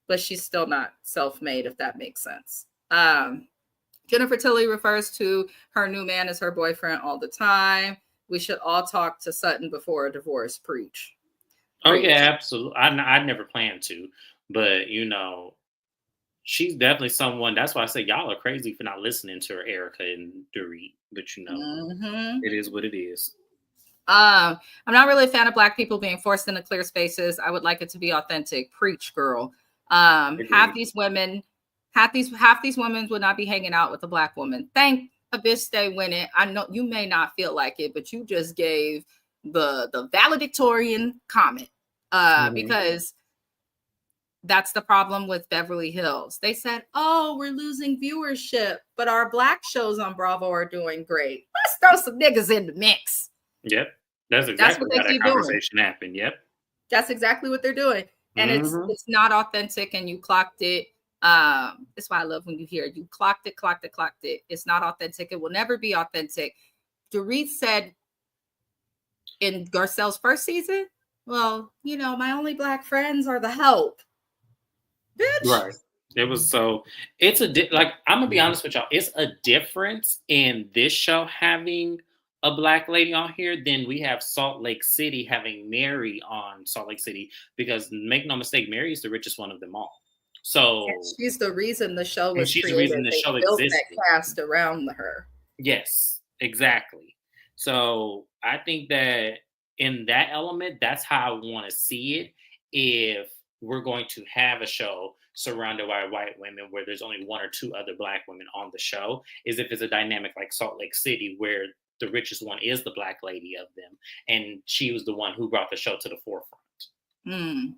but she's still not self-made, if that makes sense. Jennifer Tilly refers to her new man as her boyfriend all the time. We should all talk to Sutton before a divorce. Preach. Oh yeah, absolutely. I never planned to, but you know, she's definitely someone. That's why I say y'all are crazy for not listening to her, Erica and Dorit. But you know, it is what it is. I'm not really a fan of Black people being forced into clear spaces. I would like it to be authentic. Preach, girl. Half these women would not be hanging out with a Black woman. Thank a bitch they winning. I know you may not feel like it, but you just gave the valedictorian comment. Because that's the problem with Beverly Hills. They said, oh, we're losing viewership, but our Black shows on Bravo are doing great. Let's throw some niggas in the mix. Yep. That's exactly how that conversation happened. Yep. That's exactly what they're doing. And it's not authentic, and you clocked it. That's why I love when you hear you clocked it. It's not authentic. It will never be authentic. Dorit said in Garcelle's first season, well, you know, my only Black friends are the help. Bitch. Right. It was so. It's like I'm gonna be honest with y'all. It's a difference in this show having a Black lady on here than we have Salt Lake City having Mary on Salt Lake City, because make no mistake, Mary is the richest one of them all. So and she's the reason the show was she's created. the reason the show built existed. that cast around her. Yes, exactly. So I think that in that element, that's how I want to see it. If we're going to have a show surrounded by white women where there's only one or two other black women on the show is if it's a dynamic like Salt Lake City where the richest one is the black lady of them, and she was the one who brought the show to the forefront.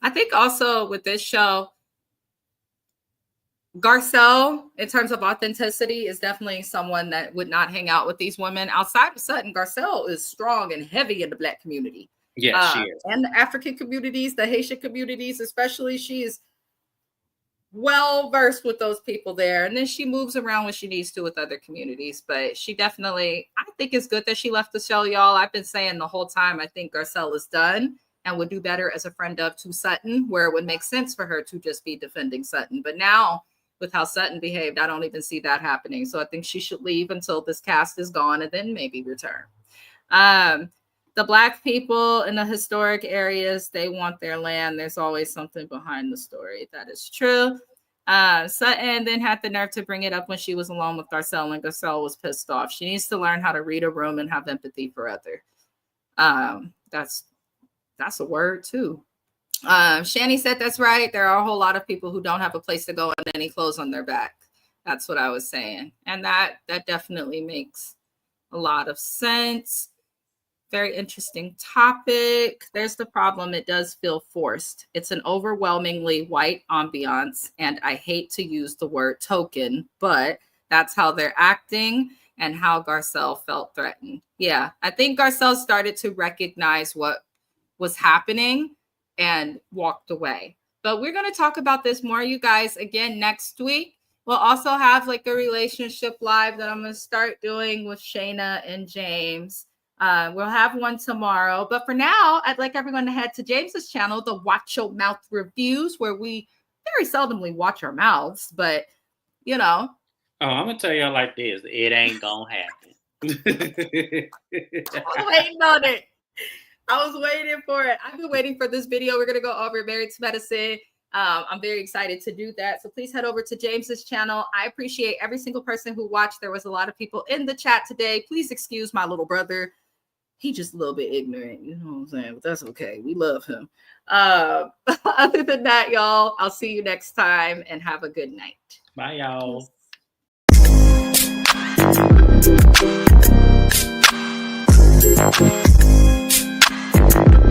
I think also with this show, Garcelle, in terms of authenticity, is definitely someone that would not hang out with these women. Outside of Sutton, Garcelle is strong and heavy in the black community. Yes, she is. And the African communities, the Haitian communities, especially, she is well versed with those people there. And then she moves around when she needs to with other communities. But she definitely, I think it's good that she left the show, y'all. I've been saying the whole time, I think Garcelle is done and would do better as a friend of to Sutton, where it would make sense for her to just be defending Sutton. But now, with how Sutton behaved, I don't even see that happening. So I think she should leave until this cast is gone and then maybe return. The black people in the historic areas, they want their land. There's always something behind the story. That is true. Sutton then had the nerve to bring it up when she was alone with Garcelle, and Garcelle was pissed off. She needs to learn how to read a room and have empathy for others. That's a word too. Shani said that's right. There are a whole lot of people who don't have a place to go and any clothes on their back. That's what I was saying. And that definitely makes a lot of sense. Very interesting topic. There's the problem. It does feel forced. It's an overwhelmingly white ambiance. And I hate to use the word token, but that's how they're acting and how Garcelle felt threatened. Yeah, I think Garcelle started to recognize what was happening and walked away. But we're going to talk about this more, you guys, again next week. We'll also have like a relationship live that I'm going to start doing with Shayna and James. We'll have one tomorrow. But for now, I'd like everyone to head to James's channel, the Watch Your Mouth Reviews, where we very seldomly watch our mouths. But, you know. Oh, I'm going to tell y'all like this. It ain't going to happen. I was waiting on it. I was waiting for it. I've been waiting for this video. We're going to go over Married to Medicine. I'm very excited to do that. So please head over to James's channel. I appreciate every single person who watched. There was a lot of people in the chat today. Please excuse my little brother. He just a little bit ignorant. You know what I'm saying? But that's okay. We love him. Other than that, y'all, I'll see you next time and have a good night. Bye, y'all.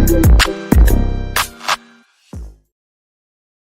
Peace.